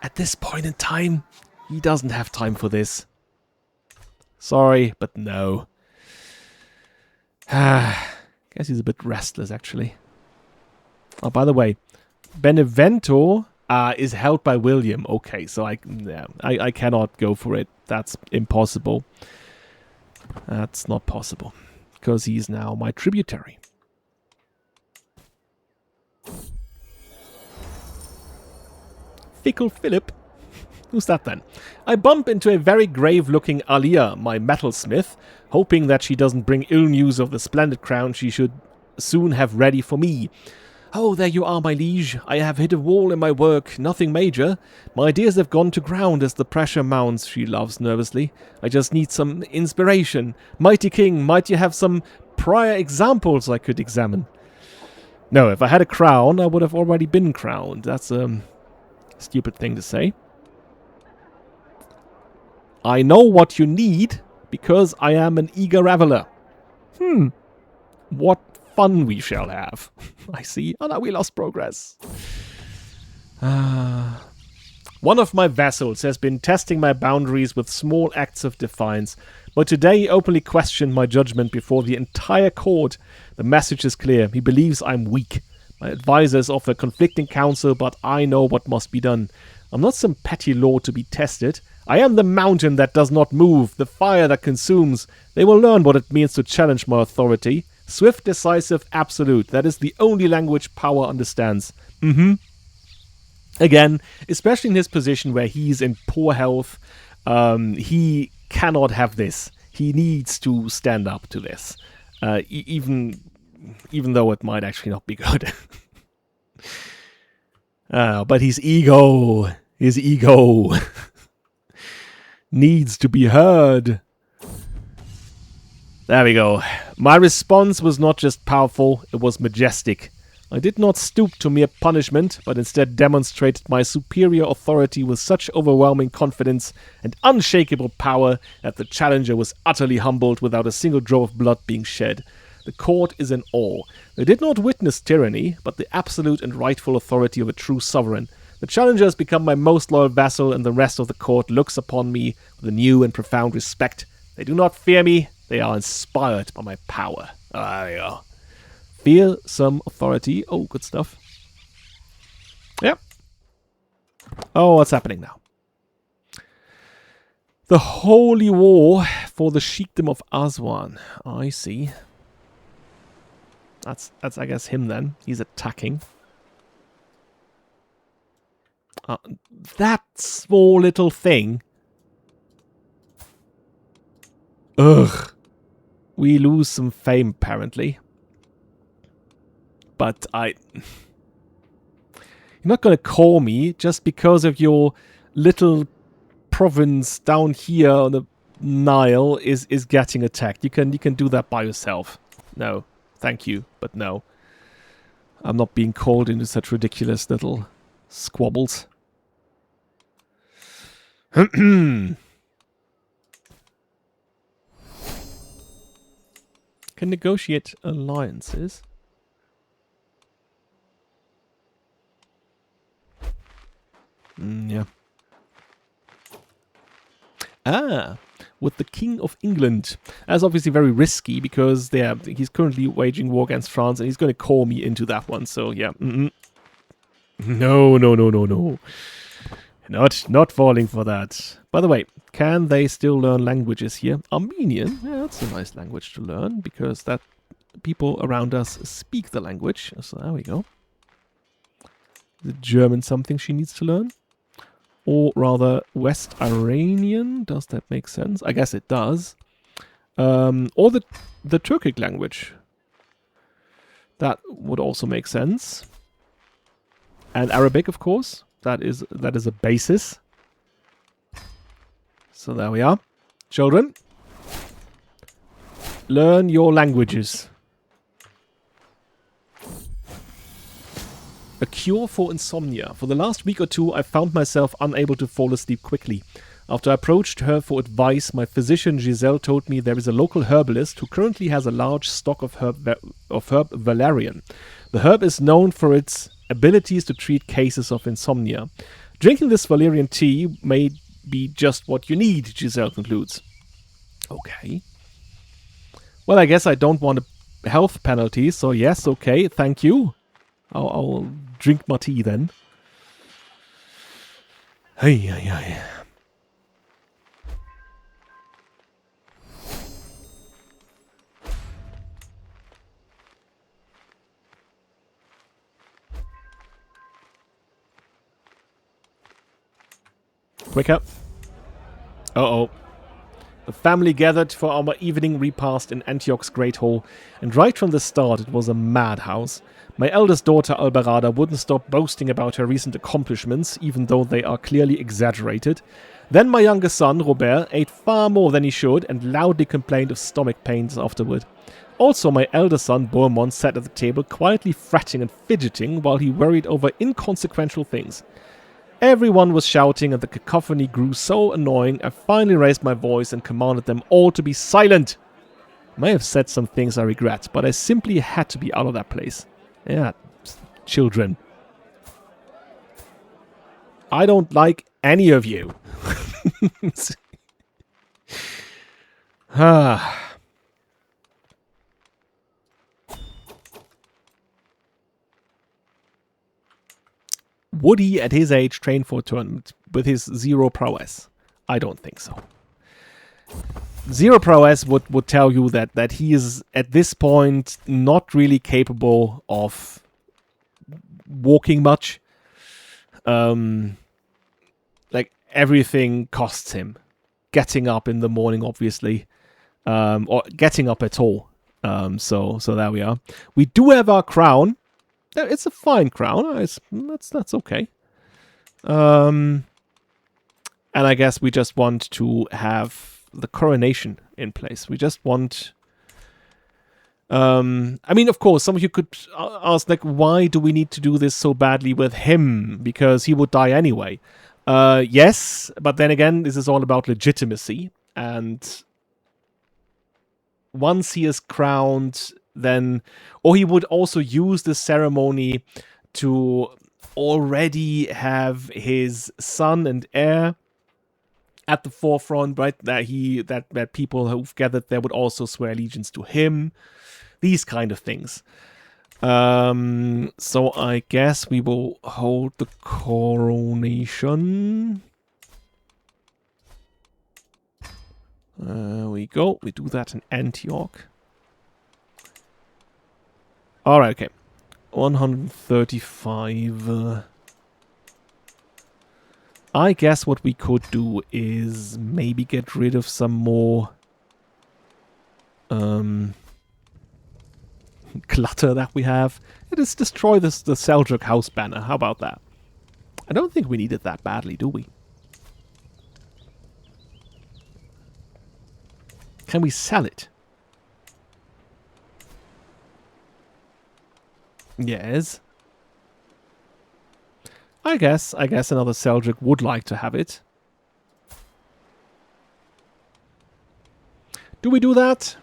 At this point in time, he doesn't have time for this. Sorry, but no. Guess he's a bit restless, actually. Oh, by the way, Benevento is held by William. Okay, so I cannot go for it. That's impossible. That's not possible. Because he's now my tributary. Fickle Philip. Who's that then? I bump into a very grave-looking Alia, my metalsmith, hoping that she doesn't bring ill news of the splendid crown she should soon have ready for me. Oh, there you are, my liege. I have hit a wall in my work, nothing major. My ideas have gone to ground as the pressure mounts, she laughs nervously. I just need some inspiration. Mighty king, might you have some prior examples I could examine? No, if I had a crown, I would have already been crowned. That's a stupid thing to say. I know what you need, because I am an eager reveler. What fun we shall have. I see. Oh no, we lost progress. One of my vassals has been testing my boundaries with small acts of defiance, but today he openly questioned my judgment before the entire court. The message is clear. He believes I'm weak. My advisors offer conflicting counsel, but I know what must be done. I'm not some petty lord to be tested. I am the mountain that does not move, the fire that consumes. They will learn what it means to challenge my authority. Swift, decisive, absolute. That is the only language power understands. Again, especially in his position where he's in poor health, he cannot have this. He needs to stand up to this. Even though it might actually not be good. But his ego needs to be heard. There we go. My response was not just powerful, it was majestic. I did not stoop to mere punishment, but instead demonstrated my superior authority with such overwhelming confidence and unshakable power that the challenger was utterly humbled without a single drop of blood being shed. The court is in awe. They did not witness tyranny, but the absolute and rightful authority of a true sovereign. The challenger has become my most loyal vassal, and the rest of the court looks upon me with a new and profound respect. They do not fear me, they are inspired by my power. There you go. Fear some authority. Oh, good stuff. Yep. Oh, what's happening now? The Holy War for the Sheikdom of Aswan. I see. That's I guess him then. He's attacking. That small little thing. Ugh. We lose some fame apparently. But you're not going to call me just because of your little province down here on the Nile is getting attacked. You can do that by yourself. No, thank you, but no. I'm not being called into such ridiculous little squabbles. Can negotiate alliances. Yeah. With the King of England. That's obviously very risky because he's currently waging war against France and he's going to call me into that one. So, yeah. No. Not falling for that. By the way, can they still learn languages here? Armenian? Yeah, that's a nice language to learn because that people around us speak the language. So, there we go. Is it German something she needs to learn? Or rather, West Iranian? Does that make sense? I guess it does. Or the Turkic language. That would also make sense. And Arabic, of course. That is a basis. So there we are. Children, learn your languages. A cure for insomnia. For the last week or two, I found myself unable to fall asleep quickly. After I approached her for advice, my physician Giselle told me there is a local herbalist who currently has a large stock of herb valerian. The herb is known for its abilities to treat cases of insomnia. Drinking this valerian tea may be just what you need, Giselle concludes. Okay. Well, I guess I don't want a health penalty, so yes, okay, thank you. I'll drink my tea then. Hey. quicker. Uh-oh. The family gathered for our evening repast in Antioch's Great Hall, and right from the start it was a madhouse. My eldest daughter Alberada wouldn't stop boasting about her recent accomplishments, even though they are clearly exaggerated. Then my youngest son, Robert, ate far more than he should and loudly complained of stomach pains afterward. Also, my elder son, Bohemond, sat at the table quietly fretting and fidgeting while he worried over inconsequential things. Everyone was shouting and the cacophony grew so annoying I finally raised my voice and commanded them all to be silent. I may have said some things I regret, but I simply had to be out of that place. Yeah, children. I don't like any of you. Would he, at his age, train for a tournament with his 0 prowess? I don't think so. 0 prowess would tell you that he is, at this point, not really capable of walking much. Like, everything costs him. Getting up in the morning, obviously. Or getting up at all. So there we are. We do have our crown. It's a fine crown. That's okay. And I guess we just want to have the coronation in place. We just want... I mean, of course, some of you could ask, like, why do we need to do this so badly with him? Because he would die anyway. Yes, but then again, this is all about legitimacy. And once he is crowned... then, or he would also use the ceremony to already have his son and heir at the forefront, right? That people who've gathered there would also swear allegiance to him. These kind of things. So I guess we will hold the coronation. There we go. We do that in Antioch. Alright, okay. 135. I guess what we could do is maybe get rid of some more clutter that we have. It is destroy the Seljuk house banner. How about that? I don't think we need it that badly, do we? Can we sell it? Yes. I guess another Seljuk would like to have it. Do we do that?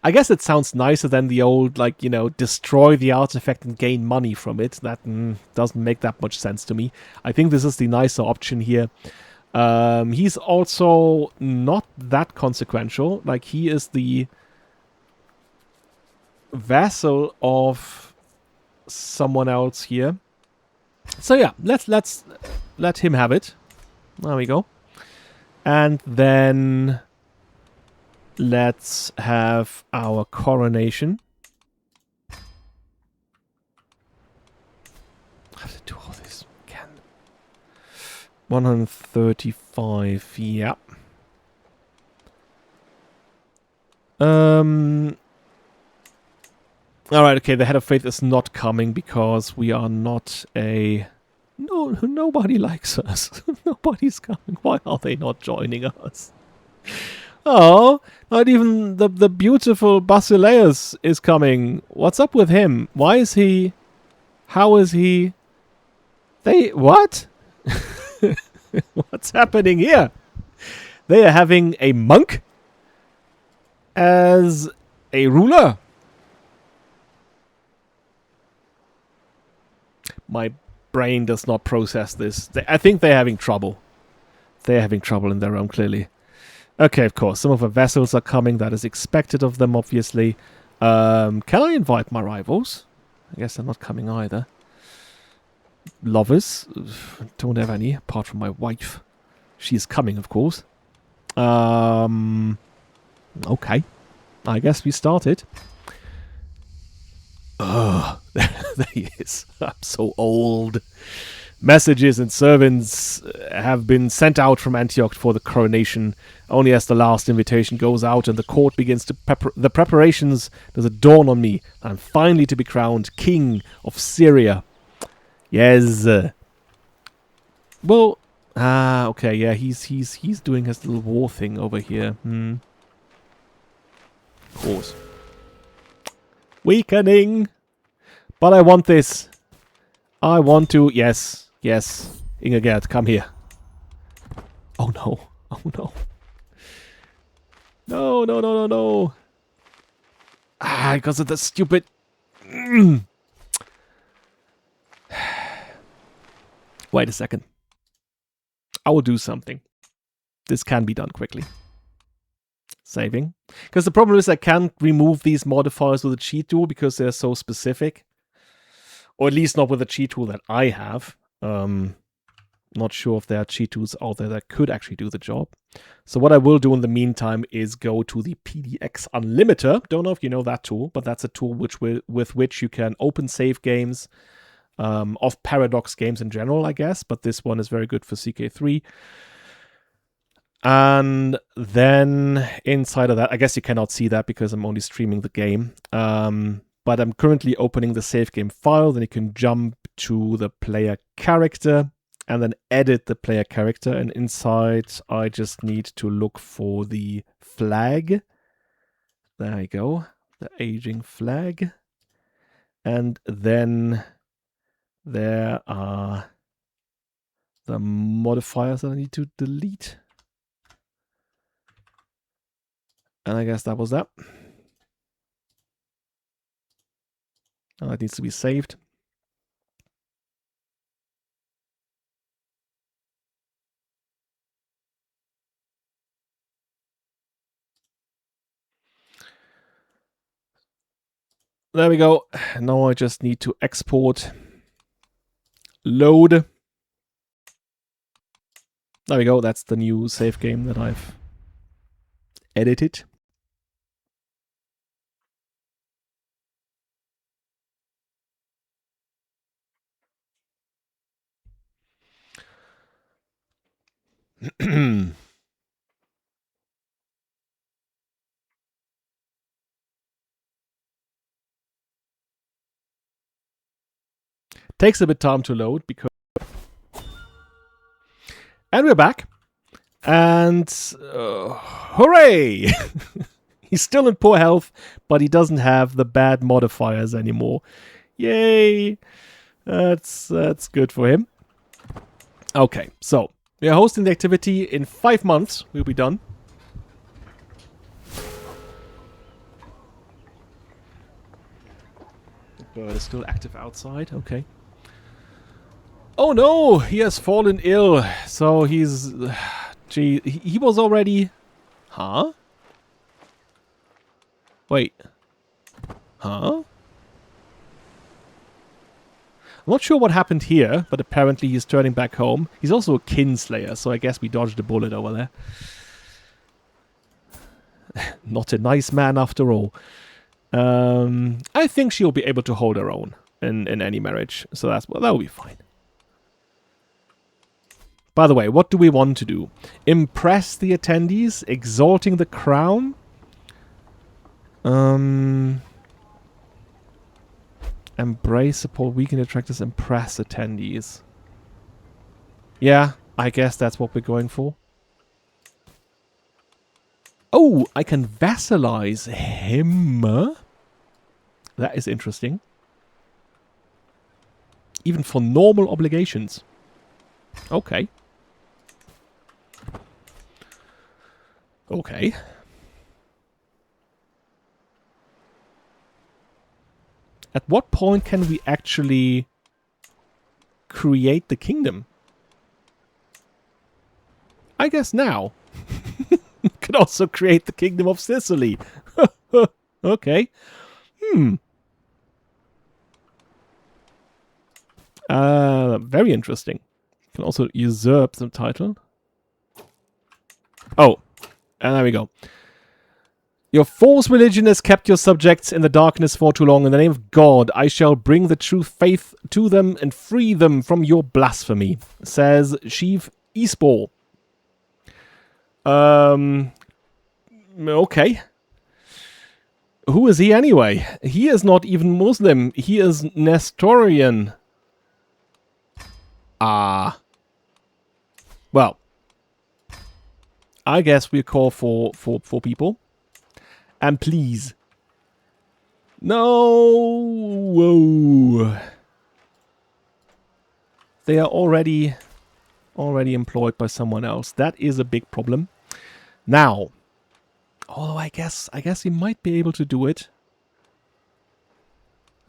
I guess it sounds nicer than the old, like, you know, destroy the artifact and gain money from it. That doesn't make that much sense to me. I think this is the nicer option here. He's also not that consequential. Like, he is the vassal of someone else here. So yeah, let's let him have it. There we go. And then let's have our coronation. I have to do all this again. 135, yeah. Alright, okay, the Head of Faith is not coming because we are not a... No, nobody likes us. Nobody's coming. Why are they not joining us? Oh, not even the beautiful Basileus is coming. What's up with him? Why is he... How is he... They... What? What's happening here? They are having a monk as a ruler. My brain does not process this. I think they're having trouble. They're having trouble in their own, clearly. Okay, of course. Some of our vessels are coming. That is expected of them, obviously. Can I invite my rivals? I guess they're not coming either. Lovers? Don't have any, apart from my wife. She is coming, of course. Okay. I guess we started. Ugh, there he is. I'm so old. messages and servants have been sent out from Antioch for the coronation. Only as the last invitation goes out and the court begins to the preparations, does it dawn on me that I'm finally to be crowned king of Syria. Yes. Well, okay, yeah, he's doing his little war thing over here. Of course. Weakening. But I want this. I want to... Yes. Yes. Ingegerd, come here. Oh, no. Oh, no. No, no, no, no, no. Because of the stupid... Wait a second. I will do something. This can be done quickly. Saving. Because the problem is I can't remove these modifiers with a cheat tool because they're so specific. Or at least not with a cheat tool that I have. Not sure if there are cheat tools out there that could actually do the job. So what I will do in the meantime is go to the PDX Unlimiter. Don't know if you know that tool, but that's a tool with which you can open save games of Paradox games in general, I guess. But this one is very good for CK3. And then inside of that, I guess you cannot see that because I'm only streaming the game. But I'm currently opening the save game file. Then you can jump to the player character and then edit the player character. And inside, I just need to look for the flag. There you go. The aging flag. And then there are the modifiers that I need to delete. And I guess that was that. And that needs to be saved. There we go. Now I just need to export. Load. There we go. That's the new save game that I've edited. Takes a bit of time to load because... And we're back. And... hooray! He's still in poor health, but he doesn't have the bad modifiers anymore. Yay! That's good for him. Okay, so we are hosting the activity. In 5 months, we'll be done. The bird is still active outside. Okay. Oh no! He has fallen ill. So he's... Gee, he was already... Huh? Wait. Huh? I'm not sure what happened here, but apparently he's turning back home. He's also a kinslayer, so I guess we dodged a bullet over there. Not a nice man after all. I think she'll be able to hold her own in any marriage, so that'll be fine. By the way, what do we want to do? Impress the attendees? Exalting the crown? Embrace, support, weaken detractors, impress attendees. Yeah, I guess that's what we're going for. Oh, I can vassalize him. That is interesting. Even for normal obligations. Okay. Okay. At what point can we actually create the kingdom? I guess now. Could also create the kingdom of Sicily. Okay. Very interesting. Can also usurp the title. Oh, and there we go. Your false religion has kept your subjects in the darkness for too long. In the name of God, I shall bring the true faith to them and free them from your blasphemy, says Chief Espor. Okay. Who is he anyway? He is not even Muslim. He is Nestorian. Well, I guess we'll call for people. And please. No. Whoa. They are already employed by someone else. That is a big problem. Now, although I guess we might be able to do it.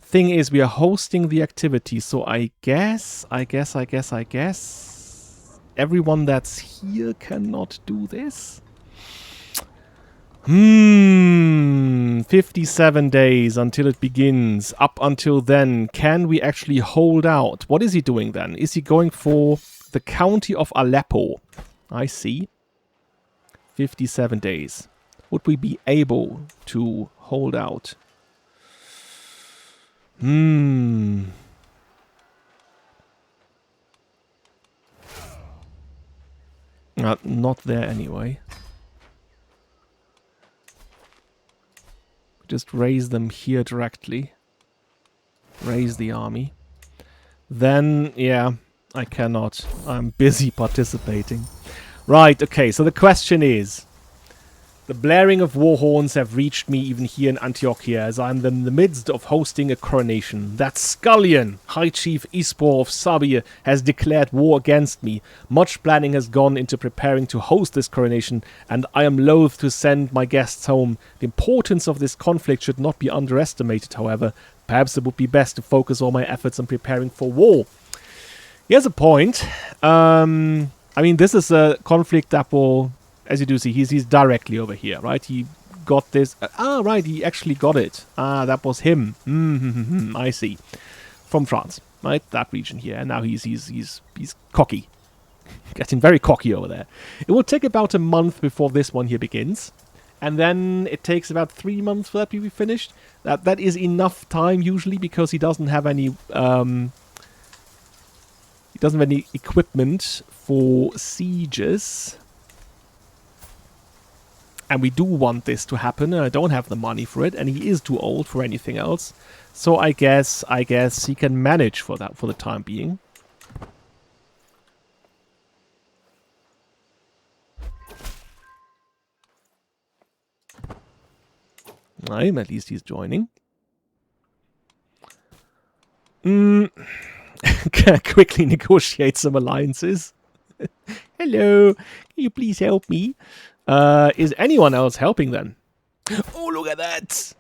Thing is, we are hosting the activity, so I guess everyone that's here cannot do this. 57 days until it begins. Up until then, can we actually hold out? What is he doing then? Is he going for the county of Aleppo? I see. 57 days. Would we be able to hold out? Not there anyway. Just raise them here directly. Raise the army. Then, yeah, I cannot. I'm busy participating. Right, okay, so the question is, the blaring of war horns have reached me even here in Antioch as I'm in the midst of hosting a coronation. That scullion, High Chief Espor of Sabia, has declared war against me. Much planning has gone into preparing to host this coronation, and I am loath to send my guests home. The importance of this conflict should not be underestimated, however. Perhaps it would be best to focus all my efforts on preparing for war. He has a point. I mean, this is a conflict that will... As you do see, he's directly over here, right? He got this. Right, he actually got it. That was him. I see. From France, right? That region here. And now he's cocky. Getting very cocky over there. It will take about a month before this one here begins. And then it takes about 3 months for that to be finished. That is enough time usually because he doesn't have any... he doesn't have any equipment for sieges. And we do want this to happen, and I don't have the money for it, and he is too old for anything else. So I guess he can manage for that for the time being. Right, at least he's joining. Quickly negotiate some alliances. Hello, can you please help me? Is anyone else helping then? Oh, look at that!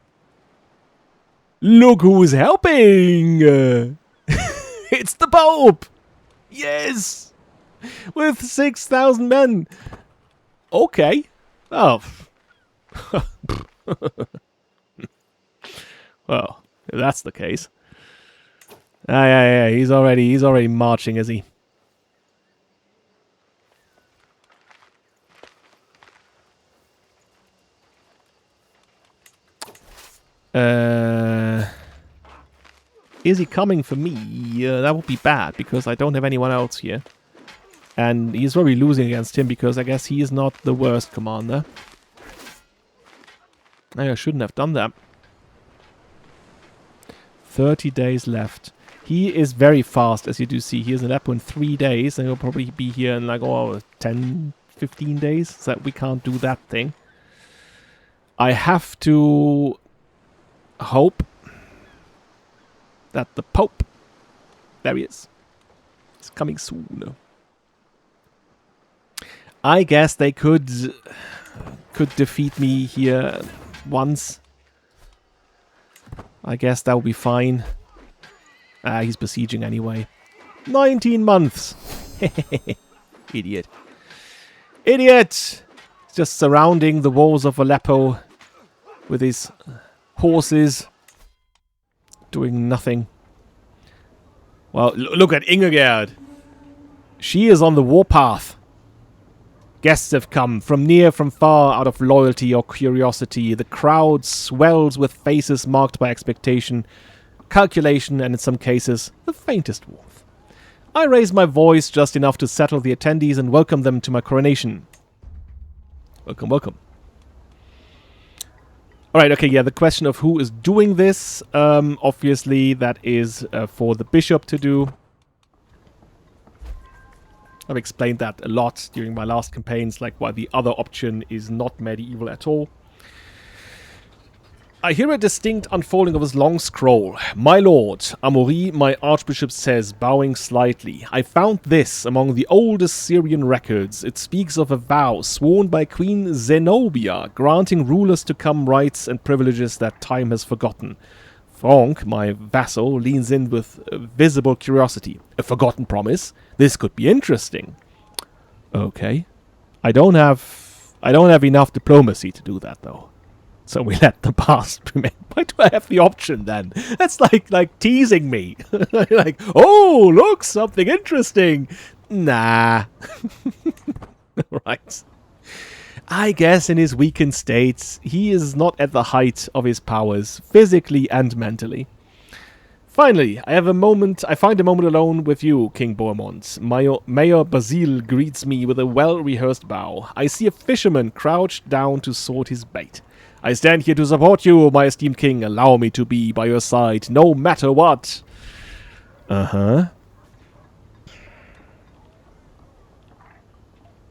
Look who's helping! It's the Pope! Yes! With 6,000 men! Okay. Oh. Well, if that's the case. Yeah, he's already marching, is he? Is he coming for me? That would be bad, because I don't have anyone else here. And he's probably losing against him, because I guess he is not the worst commander. I shouldn't have done that. 30 days left. He is very fast, as you do see. He is in Aleppo in 3 days, and he'll probably be here in like, 10, 15 days. So we can't do that thing. I have to... hope that the Pope, there he is coming soon. I guess they could defeat me here once. I guess that will be fine. He's besieging anyway. 19 months. Idiot. He's just surrounding the walls of Aleppo with his horses, doing nothing. Well, look at Ingegerd. She is on the warpath. Guests have come, from near, from far, out of loyalty or curiosity. The crowd swells with faces marked by expectation, calculation, and in some cases, the faintest warmth. I raise my voice just enough to settle the attendees and welcome them to my coronation. Welcome, welcome. Alright, okay, yeah, the question of who is doing this, obviously that is for the bishop to do. I've explained that a lot during my last campaigns, like why the other option is not medieval at all. I hear a distinct unfolding of his long scroll. My lord, Amaury, my archbishop says, bowing slightly, I found this among the oldest Syrian records. It speaks of a vow sworn by Queen Zenobia, granting rulers to come rights and privileges that time has forgotten. Franck, my vassal, leans in with visible curiosity. A forgotten promise? This could be interesting. Okay. I don't have enough diplomacy to do that, though. So we let the past remain. Why do I have the option then? That's like teasing me. Like, oh, look, something interesting. Nah. Right. I guess in his weakened state, he is not at the height of his powers, physically and mentally. Finally, I find a moment alone with you, King Bohemond. Mayor Basile greets me with a well-rehearsed bow. I see a fisherman crouched down to sort his bait. I stand here to support you, my esteemed king. Allow me to be by your side, no matter what. Uh-huh.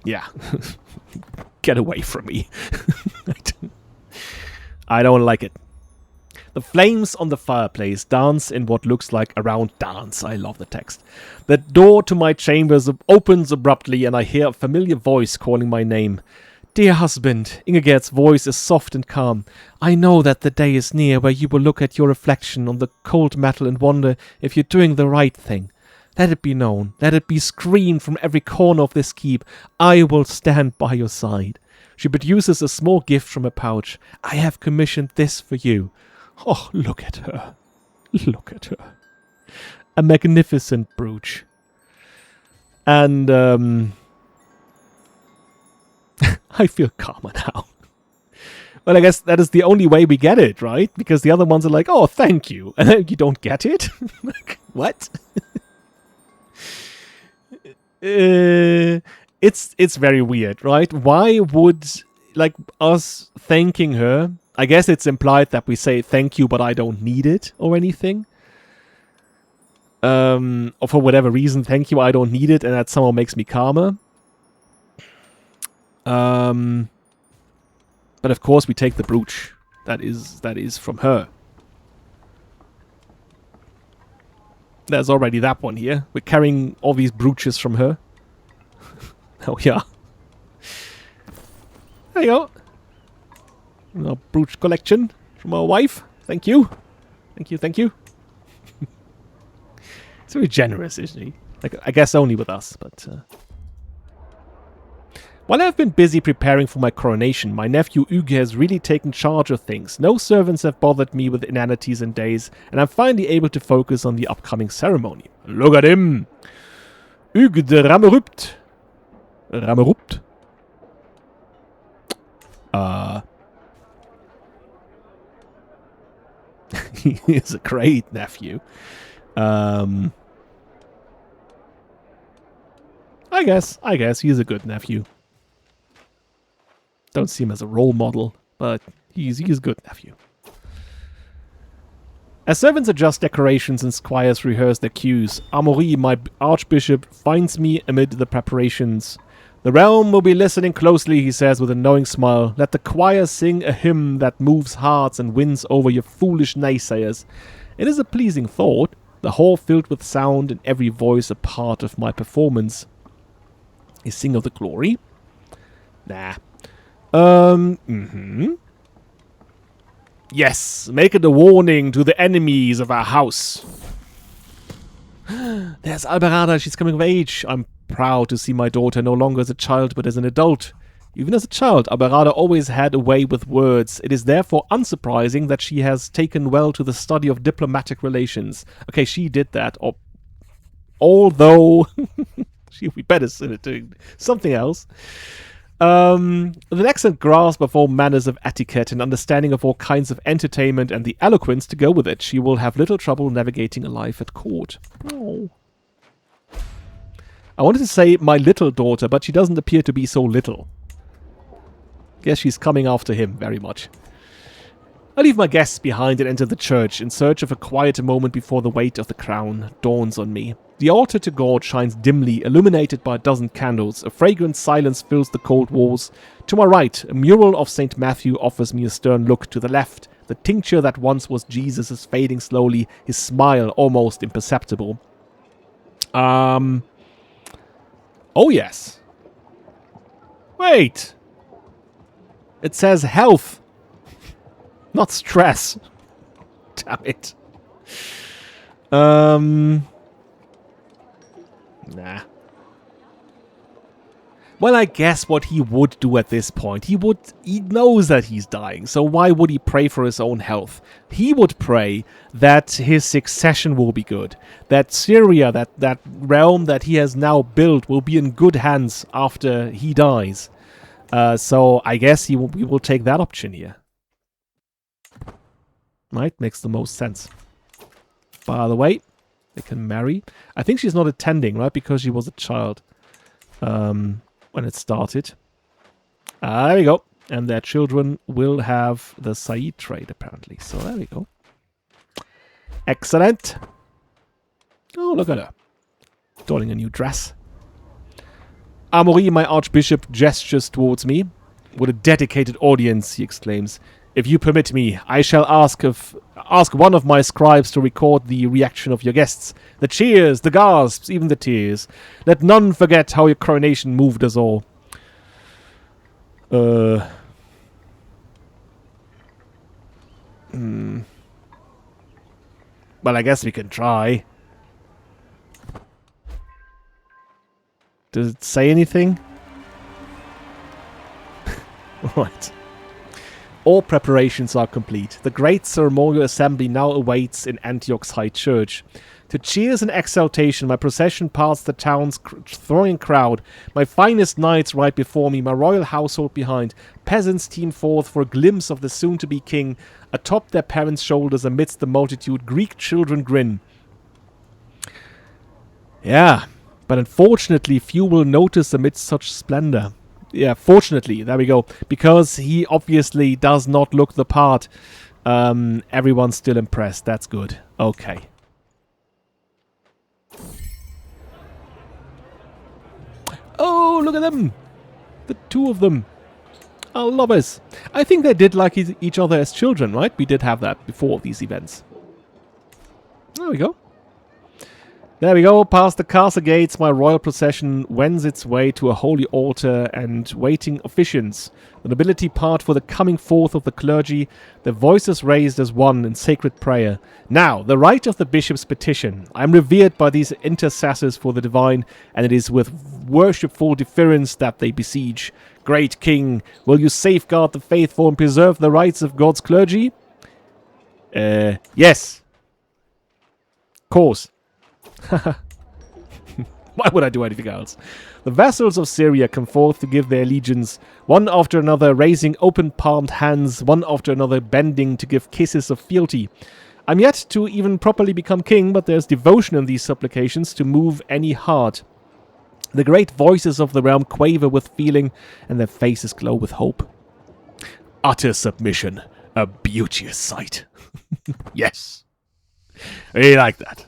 Yeah. Get away from me. I don't like it. The flames on the fireplace dance in what looks like a round dance. I love the text. The door to my chambers opens abruptly and I hear a familiar voice calling my name. Dear husband, Ingegerd's voice is soft and calm. I know that the day is near where you will look at your reflection on the cold metal and wonder if you're doing the right thing. Let it be known, let it be screamed from every corner of this keep. I will stand by your side. She produces a small gift from her pouch. I have commissioned this for you. Oh, look at her. Look at her. A magnificent brooch. And, I feel calmer now. Well, I guess that is the only way we get it, right? Because the other ones are like, oh, thank you. And then you don't get it? Like, what? It's very weird, right? Why would, like, us thanking her... I guess it's implied that we say thank you, but I don't need it or anything. Or for whatever reason, thank you, I don't need it, and that somehow makes me calmer. But of course we take the brooch. That is from her. There's already that one here. We're carrying all these brooches from her. Oh yeah. There you go. Our brooch collection from our wife. Thank you. Thank you, thank you. It's very generous, isn't he? Like, I guess only with us, but... While I've been busy preparing for my coronation, my nephew Hugues has really taken charge of things. No servants have bothered me with inanities and days, and I'm finally able to focus on the upcoming ceremony. Look at him! Hugues de Ramerupt. Ramerupt? He is a great nephew. I guess he's a good nephew. Don't see him as a role model, but he's a good nephew. As servants adjust decorations and squires rehearse their cues, Amaury, my archbishop, finds me amid the preparations. The realm will be listening closely, he says with a knowing smile. Let the choir sing a hymn that moves hearts and wins over your foolish naysayers. It is a pleasing thought, the hall filled with sound and every voice a part of my performance. He sing of the glory? Nah. Yes, make it a warning to the enemies of our house. There's Alberada, she's coming of age. I'm proud to see my daughter no longer as a child but as an adult. Even as a child, Alberada always had a way with words. It is therefore unsurprising that she has taken well to the study of diplomatic relations. Okay, she did that, although she would be better suited to something else. With an excellent grasp of all manners of etiquette and understanding of all kinds of entertainment and the eloquence to go with it, she will have little trouble navigating a life at court. Oh. I wanted to say my little daughter, but she doesn't appear to be so little. Guess she's coming after him very much. I leave my guests behind and enter the church in search of a quieter moment before the weight of the crown dawns on me. The altar to God shines dimly, illuminated by a dozen candles. A fragrant silence fills the cold walls. To my right, a mural of St. Matthew offers me a stern look. To the left, the tincture that once was Jesus is fading slowly, his smile almost imperceptible. Oh yes. Wait! It says health, not stress. Damn it. Nah. Well, I guess what he would do at this point, he knows that he's dying, so why would he pray for his own health? He would pray that his succession will be good, that Syria, that realm that he has now built, will be in good hands after he dies. So I guess we will take that option here. Right, makes the most sense. By the way, they can marry. I think she's not attending, right? Because she was a child when it started. There we go. And their children will have the Said trade, apparently. So there we go. Excellent. Oh, look at her. Donning a new dress. Amaury, my archbishop, gestures towards me. What a dedicated audience, he exclaims. If you permit me, I shall ask one of my scribes to record the reaction of your guests. The cheers, the gasps, even the tears. Let none forget how your coronation moved us all. Well, I guess we can try. Does it say anything? Right. All preparations are complete. The great ceremonial assembly now awaits in Antioch's high church. To cheers and exultation, my procession past the town's thronging crowd. My finest knights right before me, my royal household behind. Peasants teem forth for a glimpse of the soon-to-be king. Atop their parents' shoulders amidst the multitude, Greek children grin. Yeah, but unfortunately few will notice amidst such splendor. Yeah, fortunately, there we go. Because he obviously does not look the part. Everyone's still impressed. That's good. Okay. Oh, look at them. The two of them. Oh, lovers. I think they did like each other as children, right? We did have that before these events. There we go. There we go, past the castle gates, my royal procession wends its way to a holy altar and waiting officiants. The nobility part for the coming forth of the clergy, their voices raised as one in sacred prayer. Now, the right of the bishop's petition. I am revered by these intercessors for the divine, and it is with worshipful deference that they besiege. Great King, will you safeguard the faithful and preserve the rights of God's clergy? Yes. Of course. Why would I do anything else? The vassals of Syria come forth to give their allegiance, one after another raising open-palmed hands, one after another bending to give kisses of fealty. I'm yet to even properly become king, but there's devotion in these supplications to move any heart. The great voices of the realm quaver with feeling, and their faces glow with hope. Utter submission, a beauteous sight. Yes. We like that.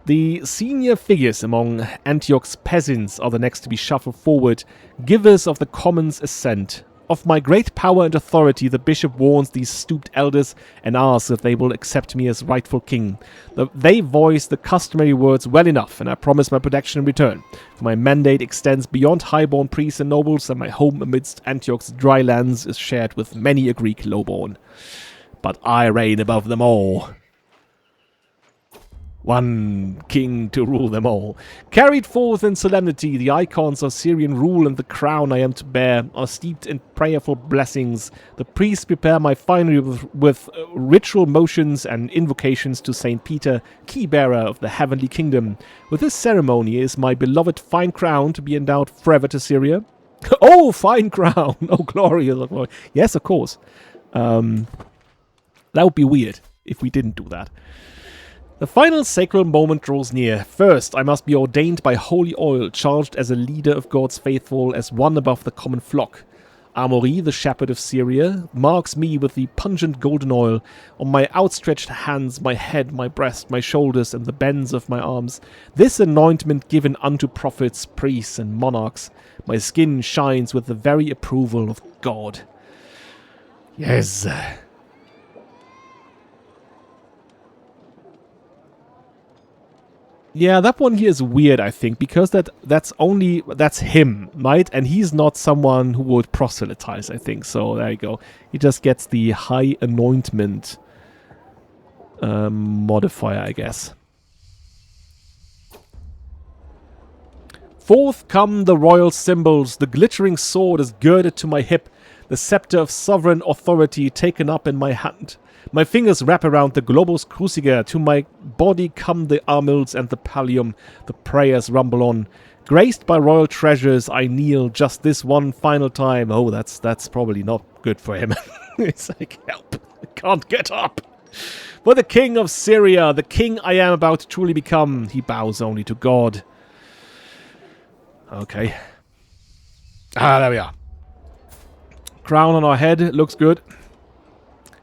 The senior figures among Antioch's peasants are the next to be shuffled forward, givers of the commons' assent. Of my great power and authority, the bishop warns these stooped elders and asks if they will accept me as rightful king. They voice the customary words well enough, and I promise my protection in return. For my mandate extends beyond highborn priests and nobles, and my home amidst Antioch's dry lands is shared with many a Greek lowborn. But I reign above them all. One king to rule them all. Carried forth in solemnity, the icons of Syrian rule and the crown I am to bear are steeped in prayerful blessings. The priests prepare my finery with ritual motions and invocations to Saint Peter, key-bearer of the heavenly kingdom. With this ceremony is my beloved fine crown to be endowed forever to Syria. Oh, fine crown! Oh, glorious! Yes, of course. That would be weird if we didn't do that. The final sacral moment draws near. First, I must be ordained by holy oil, charged as a leader of God's faithful, as one above the common flock. Amaury, the shepherd of Syria, marks me with the pungent golden oil on my outstretched hands, my head, my breast, my shoulders, and the bends of my arms. This anointment given unto prophets, priests, and monarchs. My skin shines with the very approval of God. Yes. Yeah, that one here is weird, I think, because that's him, right? And he's not someone who would proselytize, I think. So there you go. He just gets the high anointment modifier, I guess. Forth come the royal symbols. The glittering sword is girded to my hip, the scepter of sovereign authority taken up in my hand. My fingers wrap around the globus cruciger. To my body come the armils and the pallium. The prayers rumble on. Graced by royal treasures, I kneel just this one final time. Oh, that's probably not good for him. It's like, help. I can't get up. For the king of Syria, the king I am about to truly become, he bows only to God. Okay. There we are. Crown on our head. Looks good.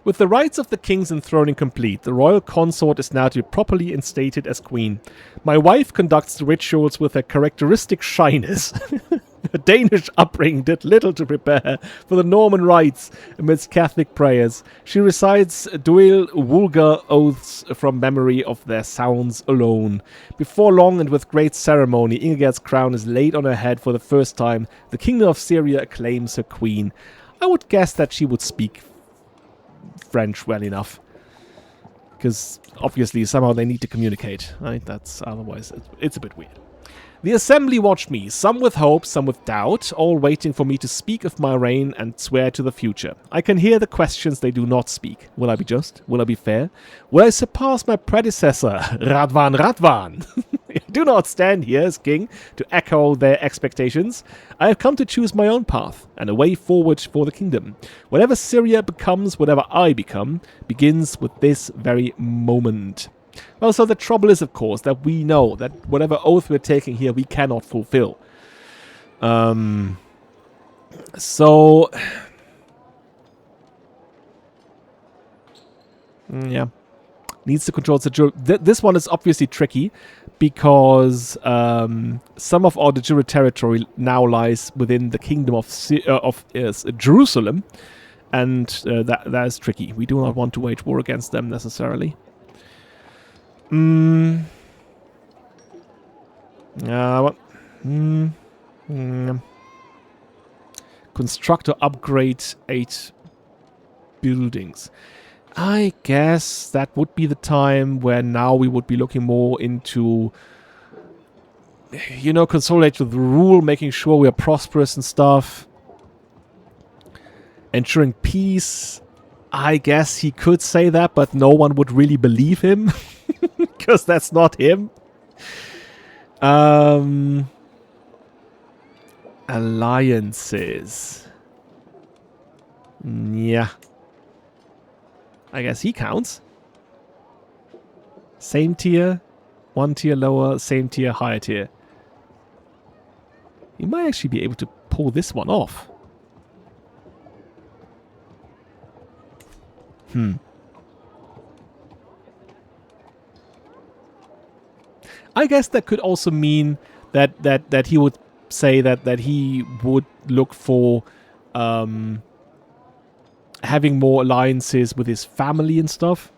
With the rites of the king's enthroning complete, the royal consort is now to be properly instated as queen. My wife conducts the rituals with her characteristic shyness. Her Danish upbringing did little to prepare her for the Norman rites amidst Catholic prayers. She recites dual vulgar oaths from memory of their sounds alone. Before long and with great ceremony, Ingegerd's crown is laid on her head for the first time. The kingdom of Syria acclaims her queen. I would guess that she would speak French well enough, because obviously somehow they need to communicate, right? That's otherwise it's a bit weird. The assembly watched me, some with hope, some with doubt, all waiting for me to speak of my reign and swear to the future. I can hear the questions they do not speak. Will I be just? Will I be fair? Will I surpass my predecessor, Radwan? I do not stand here as king to echo their expectations. I have come to choose my own path and a way forward for the kingdom. Whatever Syria becomes, whatever I become, begins with this very moment. Well, so the trouble is, of course, that we know that whatever oath we're taking here, we cannot fulfill. Yeah. Needs to control the this one is obviously tricky because some of our de jure territory now lies within the kingdom of Jerusalem, and that is tricky. We do not want to wage war against them necessarily. Construct or upgrade 8 buildings. I guess that would be the time where now we would be looking more into, consolidate with the rule, making sure we are prosperous and stuff. Ensuring peace. I guess he could say that, but no one would really believe him. Because that's not him. Alliances. Yeah. I guess he counts. Same tier. One tier lower, same tier, higher tier. You might actually be able to pull this one off. I guess that could also mean that he would say that he would look for having more alliances with his family and stuff.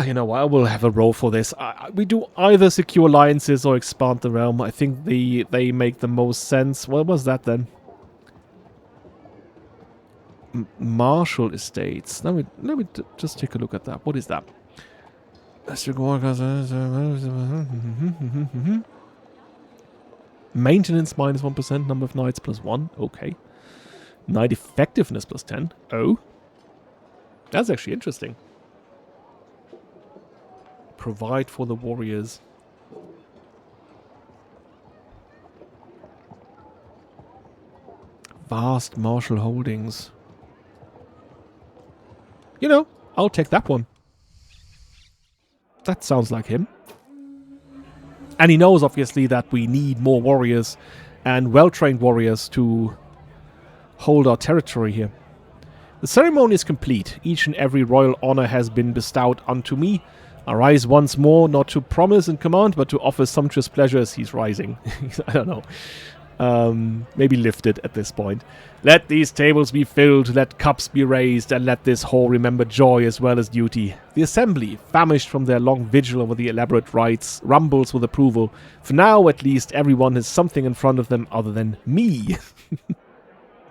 You know what? I will have a roll for this. We do either secure alliances or expand the realm. I think they make the most sense. What was that then? Marshall Estates. Let me just take a look at that. What is that? Maintenance minus 1%, number of knights plus 1. Okay. Knight effectiveness plus 10. Oh. That's actually interesting. Provide for the warriors. Vast martial holdings. You know, I'll take that one. That sounds like him. And he knows, obviously, that we need more warriors and well-trained warriors to hold our territory here. The ceremony is complete. Each and every royal honor has been bestowed unto me. I rise once more, not to promise and command, but to offer sumptuous pleasures. He's rising. I don't know. Maybe lifted at this point. Let these tables be filled, let cups be raised, and let this hall remember joy as well as duty. The assembly, famished from their long vigil over the elaborate rites, rumbles with approval. For now, at least, everyone has something in front of them other than me.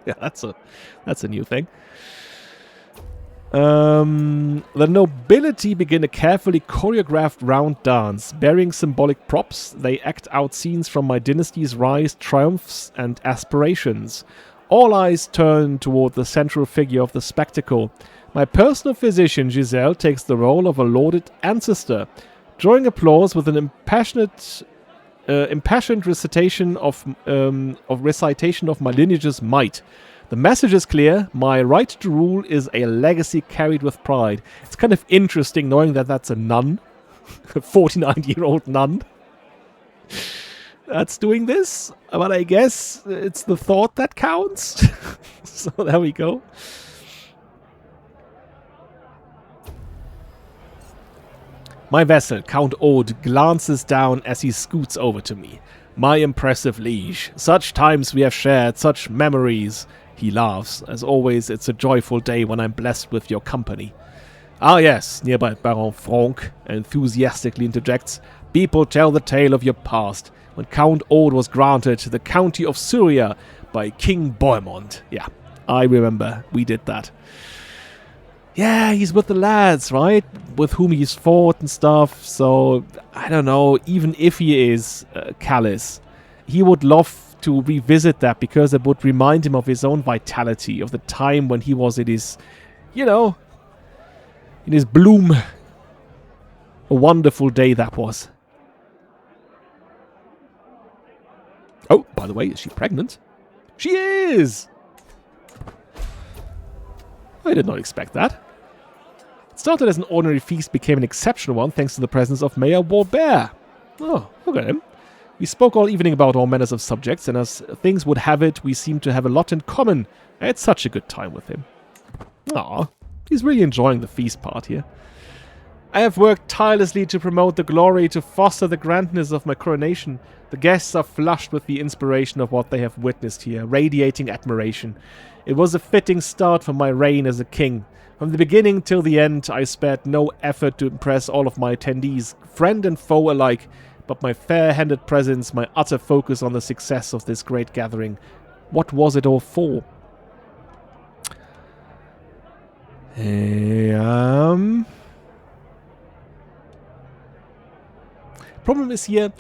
Yeah, that's a new thing. The nobility begin a carefully choreographed round dance. Bearing symbolic props, they act out scenes from my dynasty's rise, triumphs, and aspirations. All eyes turn toward the central figure of the spectacle. My personal physician, Giselle, takes the role of a lauded ancestor, drawing applause with an impassioned recitation of my lineage's might. The message is clear. My right to rule is a legacy carried with pride. It's kind of interesting knowing that that's a nun. A 49-year-old nun. That's doing this. But I guess it's the thought that counts. So there we go. My vassal, Count Aude, glances down as he scoots over to me. My impressive liege. Such times we have shared, such memories. He laughs. As always, it's a joyful day when I'm blessed with your company. Ah yes, nearby Baron Franck enthusiastically interjects. People tell the tale of your past, when Count Aude was granted the county of Syria by King Bohemond. Yeah, I remember we did that. Yeah, he's with the lads, right? With whom he's fought and stuff. So, I don't know, even if he is callous, he would love to revisit that because it would remind him of his own vitality, of the time when he was in his, you know, in his bloom. A wonderful day that was. Oh, by the way, is she pregnant? She is! I did not expect that. It started as an ordinary feast, became an exceptional one thanks to the presence of Mayor Warbert. Oh, look at him. We spoke all evening about all manners of subjects, and as things would have it, we seemed to have a lot in common. I had such a good time with him. Ah, he's really enjoying the feast part here. I have worked tirelessly to promote the glory, to foster the grandness of my coronation. The guests are flushed with the inspiration of what they have witnessed here, radiating admiration. It was a fitting start for my reign as a king. From the beginning till the end, I spared no effort to impress all of my attendees, friend and foe alike. But my fair-handed presence, my utter focus on the success of this great gathering, what was it all for? Problem is here,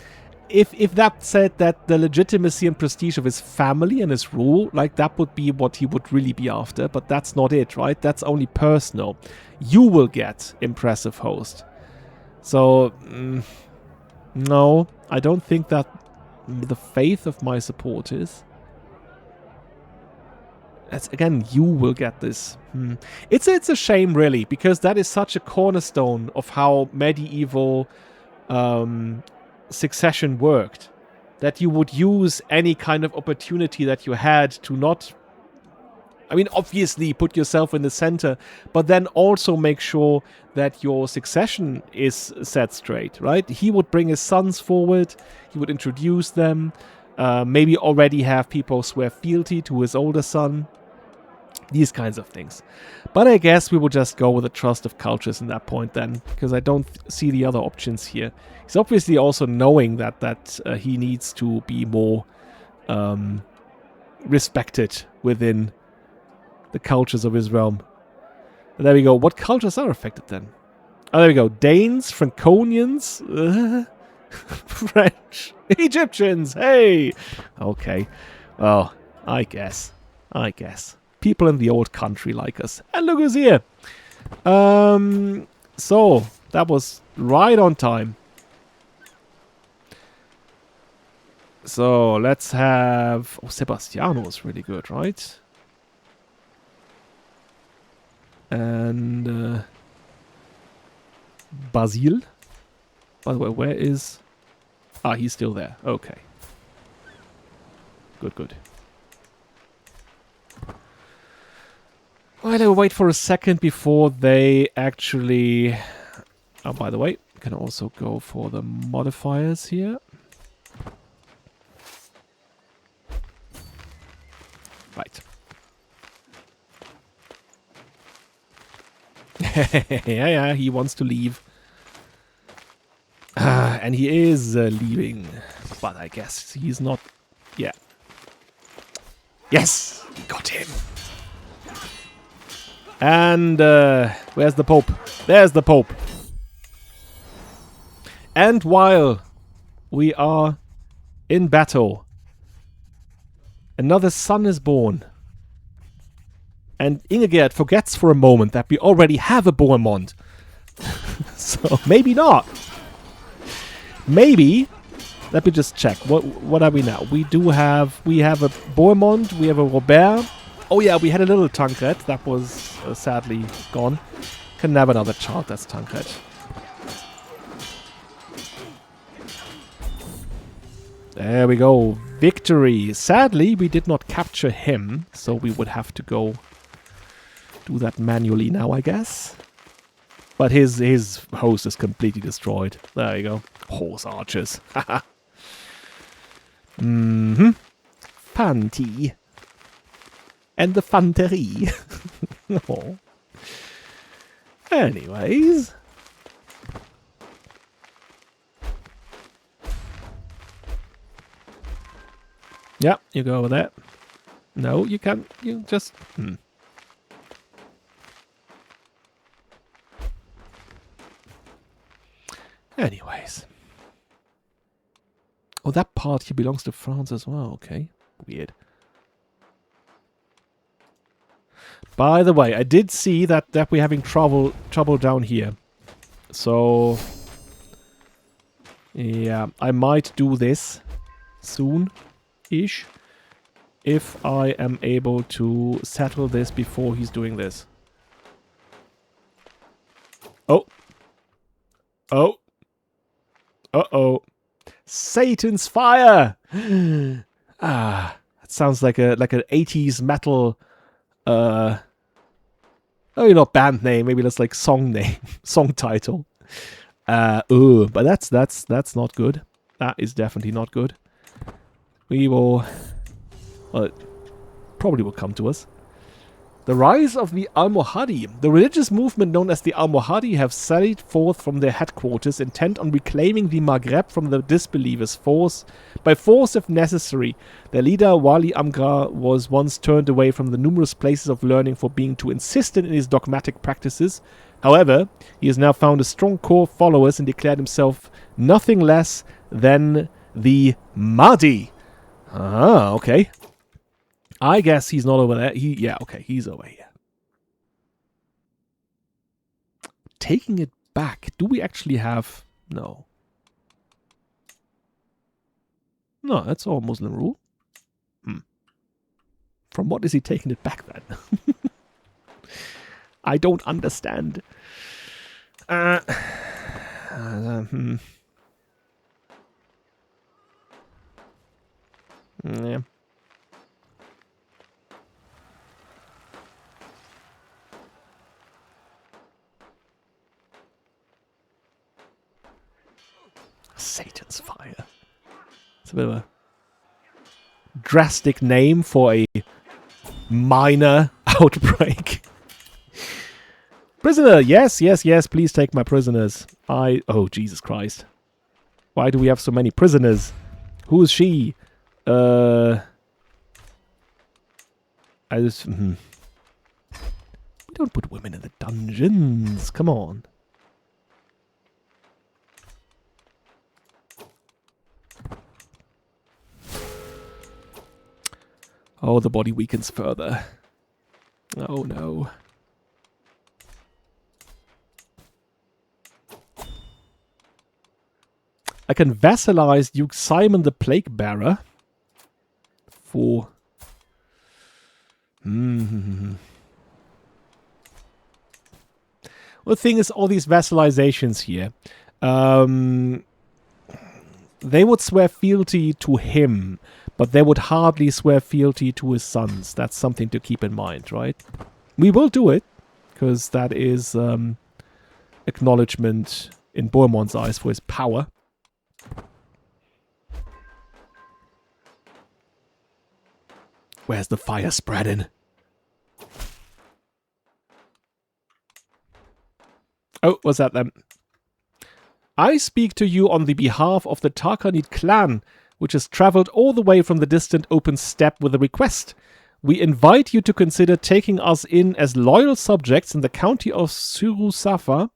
if that said that the legitimacy and prestige of his family and his rule, like that would be what he would really be after, but that's not it, right? That's only personal. You will get impressive host. So, no, I don't think that the faith of my supporters. That's, again, you will get this. It's a shame, really, because that is such a cornerstone of how medieval succession worked. That you would use any kind of opportunity that you had to not... I mean, obviously, put yourself in the center, but then also make sure that your succession is set straight, right? He would bring his sons forward, he would introduce them, maybe already have people swear fealty to his older son, these kinds of things. But I guess we will just go with the trust of cultures in that point then, because I don't see the other options here. He's obviously also knowing that he needs to be more respected within the cultures of his realm. And there we go. What cultures are affected then? Oh, there we go. Danes, Franconians, French, Egyptians. Hey. Okay. Well, I guess. People in the old country like us. And look who's here. So that was right on time. So let's have... Oh, Sebastiano is really good, right? And Basil. By the way, where is... Ah, he's still there. Okay. Good. Well, I'll wait for a second before they actually... Oh, by the way, you can also go for the modifiers here. Right. yeah, he wants to leave. And he is leaving. But I guess he's not... Yeah. Yes! We got him! And where's the Pope? There's the Pope. And while we are in battle, another son is born. And Ingegerd forgets for a moment that we already have a Bohemond. So maybe not. Maybe. Let me just check. What are we now? We have a Bohemond, we have a Robert. Oh yeah, we had a little Tancred. That was sadly gone. Can have another child that's Tancred. There we go. Victory. Sadly, we did not capture him, so we would have to go do that manually now, I guess. But his host is completely destroyed. There you go. Horse archers. Haha. Fanti. And the fanterie. Oh. Anyways. Yeah, you go over there. No, you can't. You just... Anyways. Oh, that part here belongs to France as well. Okay. Weird. By the way, I did see that we're having trouble down here. So... yeah, I might do this soon-ish. If I am able to settle this before he's doing this. Oh. Oh. Uh-oh. Satan's fire! Ah, that sounds like an 80s metal oh, you know, band name, maybe that's like song name, song title. But that's not good. That is definitely not good. We will... well, it probably will come to us. The rise of the Almohadi. The religious movement known as the Almohadi have sallied forth from their headquarters, intent on reclaiming the Maghreb from the disbelievers by force if necessary. Their leader, Wali Amgar, was once turned away from the numerous places of learning for being too insistent in his dogmatic practices. However, he has now found a strong core of followers and declared himself nothing less than the Mahdi. Ah, okay. I guess he's not over there. Yeah, okay, he's over here. Taking it back. Do we actually have... No. No, that's all Muslim rule. From what is he taking it back then? I don't understand. Yeah. Satan's fire. It's a bit of a drastic name for a minor outbreak. Prisoner, yes, please take my prisoners. Oh, Jesus Christ. Why do we have so many prisoners? Who is she? We don't put women in the dungeons. Come on. Oh, the body weakens further. Oh no. I can vassalize Duke Simon the Plague Bearer for... Well, the thing is, all these vassalizations here, they would swear fealty to him, but they would hardly swear fealty to his sons. That's something to keep in mind, right? We will do it, because that is acknowledgement in Bohemond's eyes for his power. Where's the fire spreading? Oh, what's that then? I speak to you on the behalf of the Taranto clan, which has traveled all the way from the distant open steppe with a request. We invite you to consider taking us in as loyal subjects in the county of Surusafa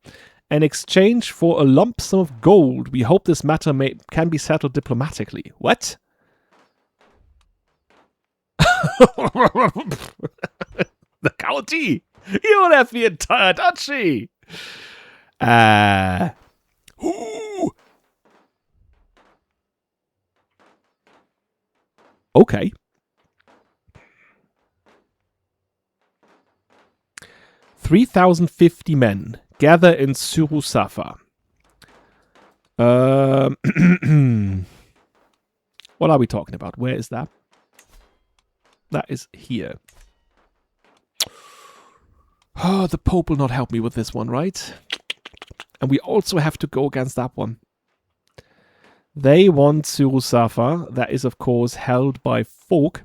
in exchange for a lump sum of gold. We hope this matter can be settled diplomatically. What? The county? You left the entire duchy! Okay. $3,050 men gather in Surusafa. What are we talking about? Where is that? That is here. Oh, the Pope will not help me with this one, right? And we also have to go against that one. They want Surusafa. That is, of course, held by folk.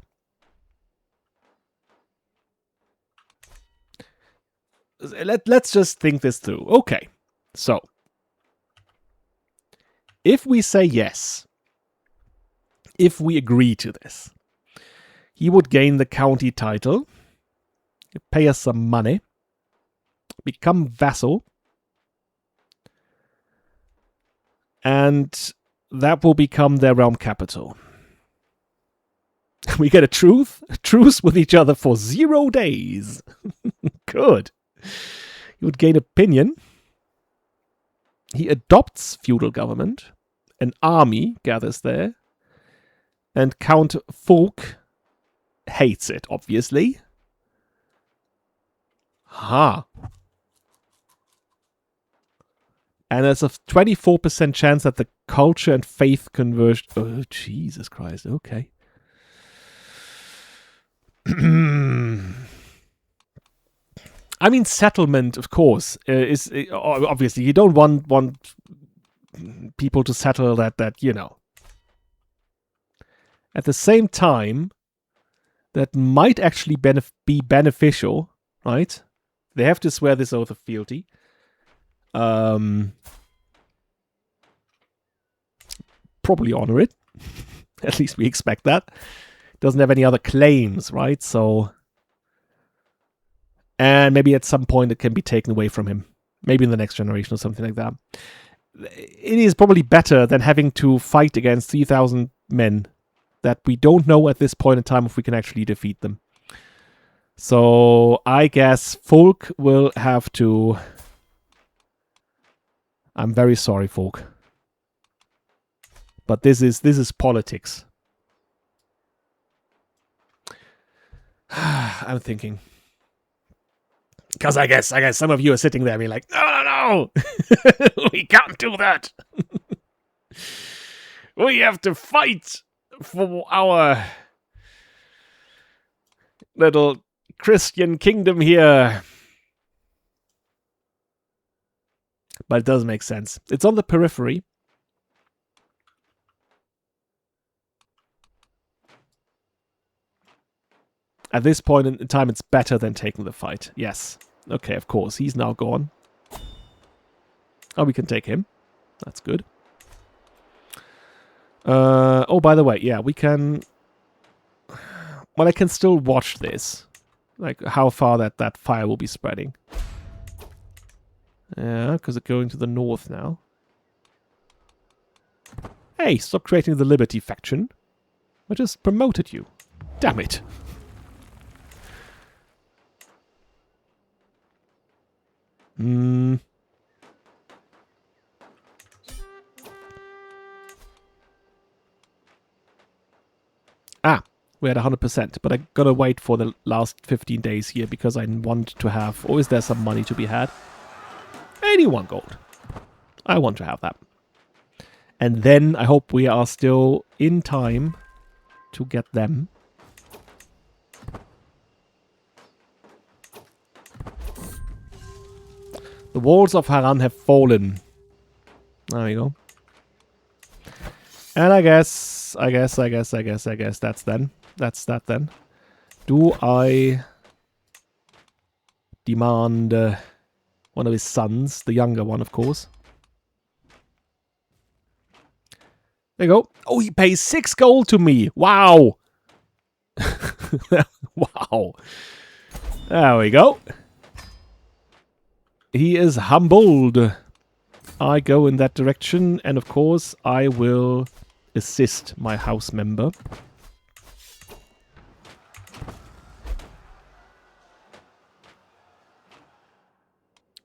Let's just think this through. Okay, so if we say yes, if we agree to this, he would gain the county title, pay us some money, become vassal, and that will become their realm capital. We get a truce with each other for 0 days. Good. He would gain opinion. He adopts feudal government. An army gathers there. And Count Folk hates it, obviously. Ha. And there's a 24% chance that the culture and faith conversion... Oh, Jesus Christ. Okay. I mean, settlement, of course, is obviously you don't want people to settle that you know. At the same time, that might actually be beneficial, right? They have to swear this oath of fealty. Probably honor it. At least we expect that. Doesn't have any other claims, right? So. And maybe at some point it can be taken away from him. Maybe in the next generation or something like that. It is probably better than having to fight against 3,000 men that we don't know at this point in time if we can actually defeat them. So I guess Folk will have to... I'm very sorry, Folk. But this is politics. I'm thinking... Because I guess some of you are sitting there being like, no, we can't do that. We have to fight for our little Christian kingdom here. But it does make sense. It's on the periphery. At this point in time, it's better than taking the fight. Yes. Okay, of course. He's now gone. Oh, we can take him. That's good. Oh, by the way, yeah, we can... Well, I can still watch this. Like, how far that fire will be spreading. Yeah, because it's going to the north now. Hey, stop creating the Liberty faction. I just promoted you. Damn it. Ah, we're at 100%, but I gotta wait for the last 15 days here because I want to have... Or is there some money to be had? 81 gold. I want to have that. And then I hope we are still in time to get them. The walls of Haran have fallen. There we go. And I guess that's then. That's that then. Do I demand one of his sons, the younger one, of course? There you go. Oh, he pays 6 gold to me. Wow. Wow. There we go. He is humbled. I go in that direction, and of course, I will assist my house member.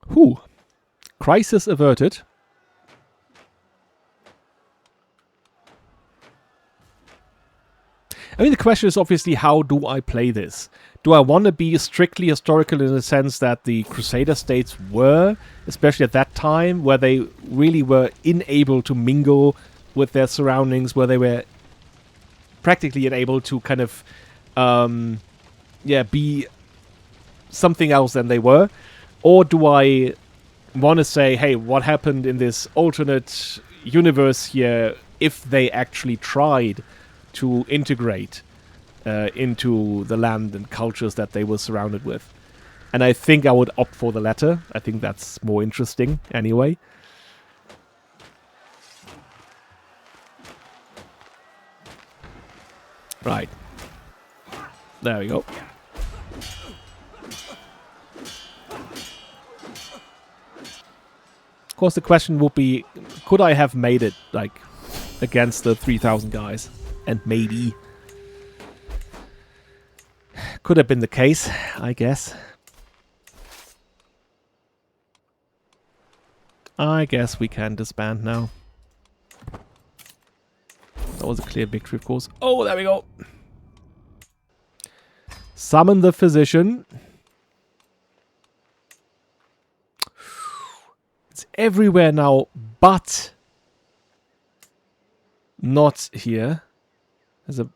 Whew. Crisis averted. I mean, the question is obviously, how do I play this? Do I want to be strictly historical in the sense that the Crusader states were, especially at that time, where they really were unable to mingle with their surroundings, where they were practically unable to kind of, be something else than they were? Or do I want to say, hey, what happened in this alternate universe here if they actually tried to integrate into the land and cultures that they were surrounded with? And I think I would opt for the latter. I think that's more interesting anyway. Right. There we go. Of course, the question would be, could I have made it, like, against the 3,000 guys? And maybe. Could have been the case, I guess. I guess we can disband now. That was a clear victory, of course. Oh, there we go. Summon the physician. It's everywhere now, but not here. There's a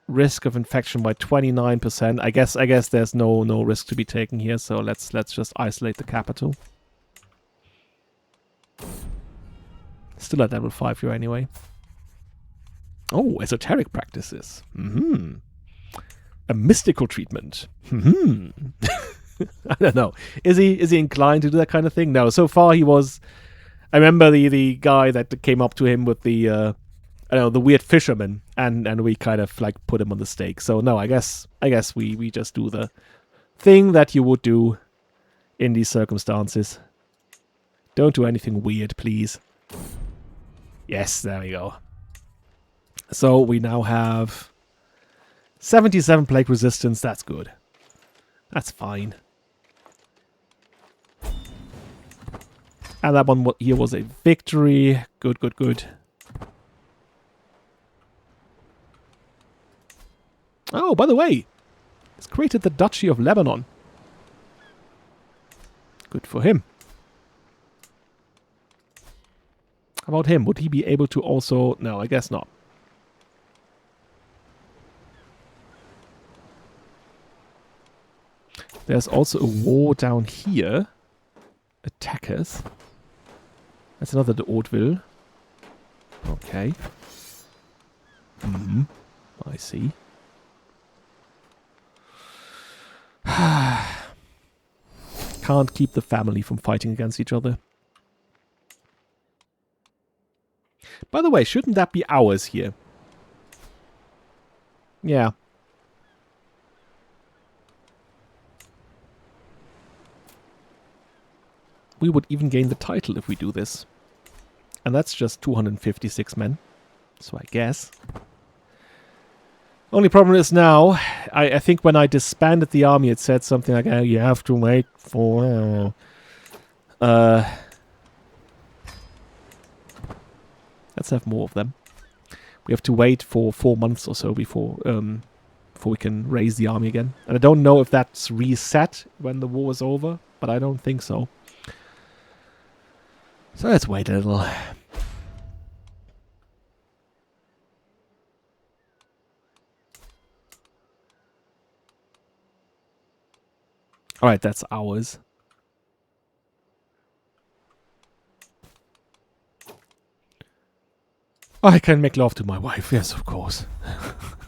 risk of infection by 29%. I guess there's no risk to be taken here, so let's just isolate the capital. Still at level 5 here anyway. Oh, esoteric practices. A mystical treatment. I don't know. Is he inclined to do that kind of thing? No. So far he was. I remember the guy that came up to him with the I don't know, the weird fisherman, and we kind of like put him on the stake. So no, I guess we just do the thing that you would do in these circumstances. Don't do anything weird, please. Yes, there we go. So we now have 77 plague resistance. That's good. That's fine. And that one here was a victory. Good, good, good. Oh, by the way, it's created the Duchy of Lebanon. Good for him. How about him? Would he be able to also... No, I guess not. There's also a war down here. Attackers. That's another de Hauteville. Okay. I see. Can't keep the family from fighting against each other. By the way, shouldn't that be ours here? Yeah. We would even gain the title if we do this. And that's just 256 men. So I guess. Only problem is now, I think when I disbanded the army, it said something like, oh, you have to wait for Let's have more of them. We have to wait for 4 months or so before we can raise the army again. And I don't know if that's reset when the war is over, but I don't think so. So let's wait a little. Alright, that's ours. I can make love to my wife, yes, of course.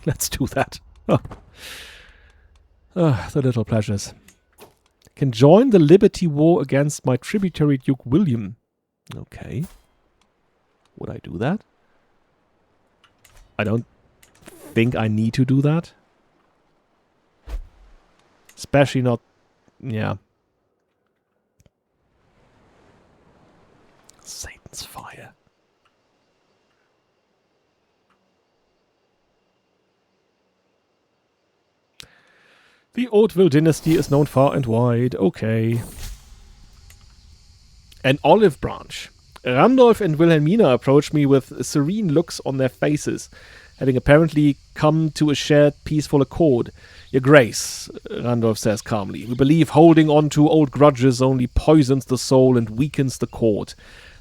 Let's do that. Oh. The little pleasures. Can join the Liberty War against my tributary Duke William. Okay. Would I do that? I don't think I need to do that. Especially not... Yeah. Satan's fire. The Hauteville dynasty is known far and wide. Okay. An olive branch. Randolph and Wilhelmina approach me with serene looks on their faces, having apparently come to a shared peaceful accord. Your Grace, Randolph says calmly, we believe holding on to old grudges only poisons the soul and weakens the court.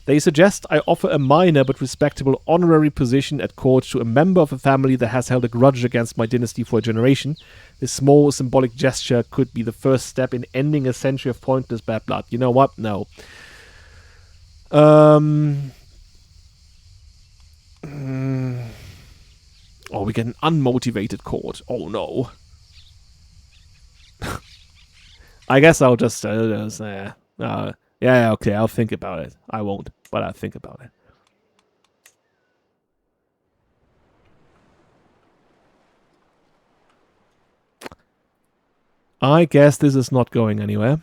They suggest I offer a minor but respectable honorary position at court to a member of a family that has held a grudge against my dynasty for a generation. This small symbolic gesture could be the first step in ending a century of pointless bad blood. You know what? No. Oh, we get an unmotivated court. Oh no. I guess I'll just yeah, okay, I'll think about it. I won't, but I'll think about it. I guess this is not going anywhere.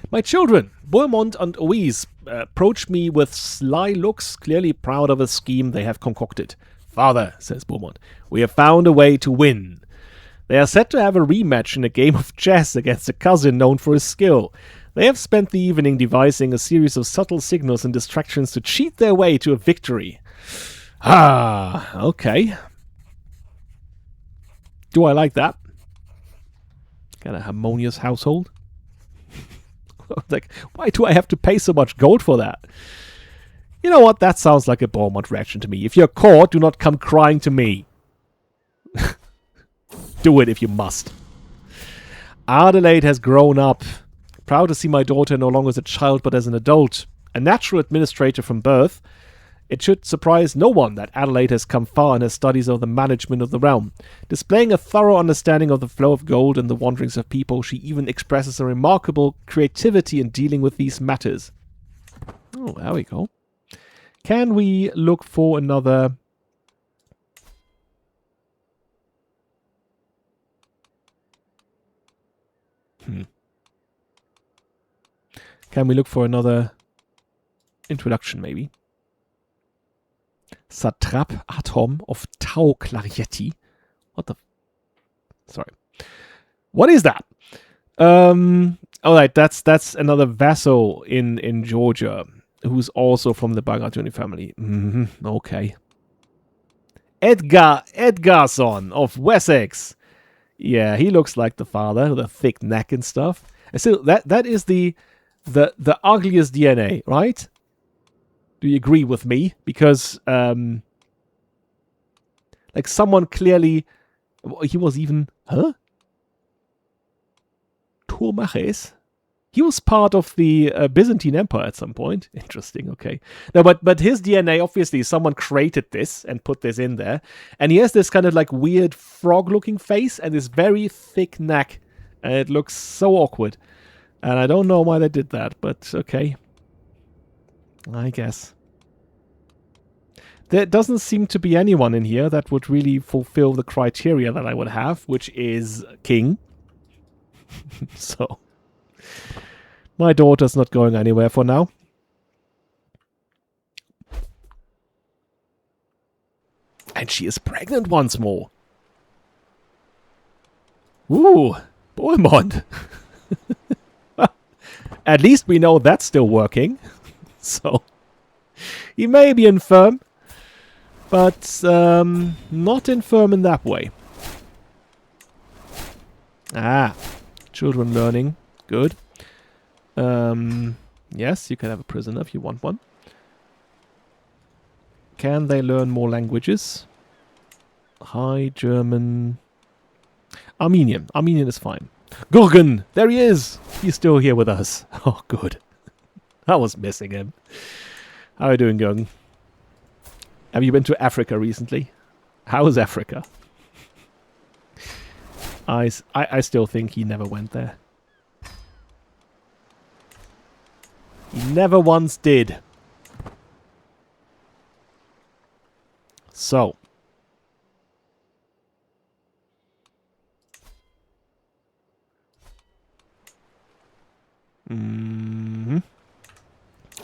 My children, Bohemond and Oise, approach me with sly looks, clearly proud of a scheme they have concocted. Father, says Bohemond, we have found a way to win. They are said to have a rematch in a game of chess against a cousin known for his skill. They have spent the evening devising a series of subtle signals and distractions to cheat their way to a victory. Ah, okay. Do I like that? Got a harmonious household. Like, why do I have to pay so much gold for that? You know what? That sounds like a Bohemond reaction to me. If you're caught, do not come crying to me. Do it if you must. Adelaide has grown up. Proud to see my daughter no longer as a child but as an adult. A natural administrator from birth. It should surprise no one that Adelaide has come far in her studies of the management of the realm. Displaying a thorough understanding of the flow of gold and the wanderings of people, she even expresses a remarkable creativity in dealing with these matters. Oh, there we go. Can we look for another... Can we look for another introduction, maybe? Satrap Atom of Tau Clarietti. What the... Sorry. What is that? Alright, that's another vassal in Georgia, who's also from the Bagrationi family. Okay. Edgarson of Wessex. Yeah, he looks like the father, with a thick neck and stuff. And so that is the ugliest DNA, right? Do you agree with me? Because, like, someone clearly... He was even... Huh? Turmaches? He was part of the Byzantine Empire at some point. Interesting, okay. No, but his DNA, obviously, someone created this and put this in there. And he has this kind of, like, weird frog-looking face and this very thick neck. And it looks so awkward. And I don't know why they did that, but okay. I guess. There doesn't seem to be anyone in here that would really fulfill the criteria that I would have, which is king. So, my daughter's not going anywhere for now. And she is pregnant once more. Ooh, Bohemond! At least we know that's still working. So, he may be infirm, but not infirm in that way. Ah, children learning. Good. Yes, you can have a prisoner if you want one. Can they learn more languages? High German. Armenian. Armenian is fine. Gurgen! There he is! He's still here with us. Oh, good. I was missing him. How are you doing, Gurgen? Have you been to Africa recently? How is Africa? I still think he never went there. He never once did. So.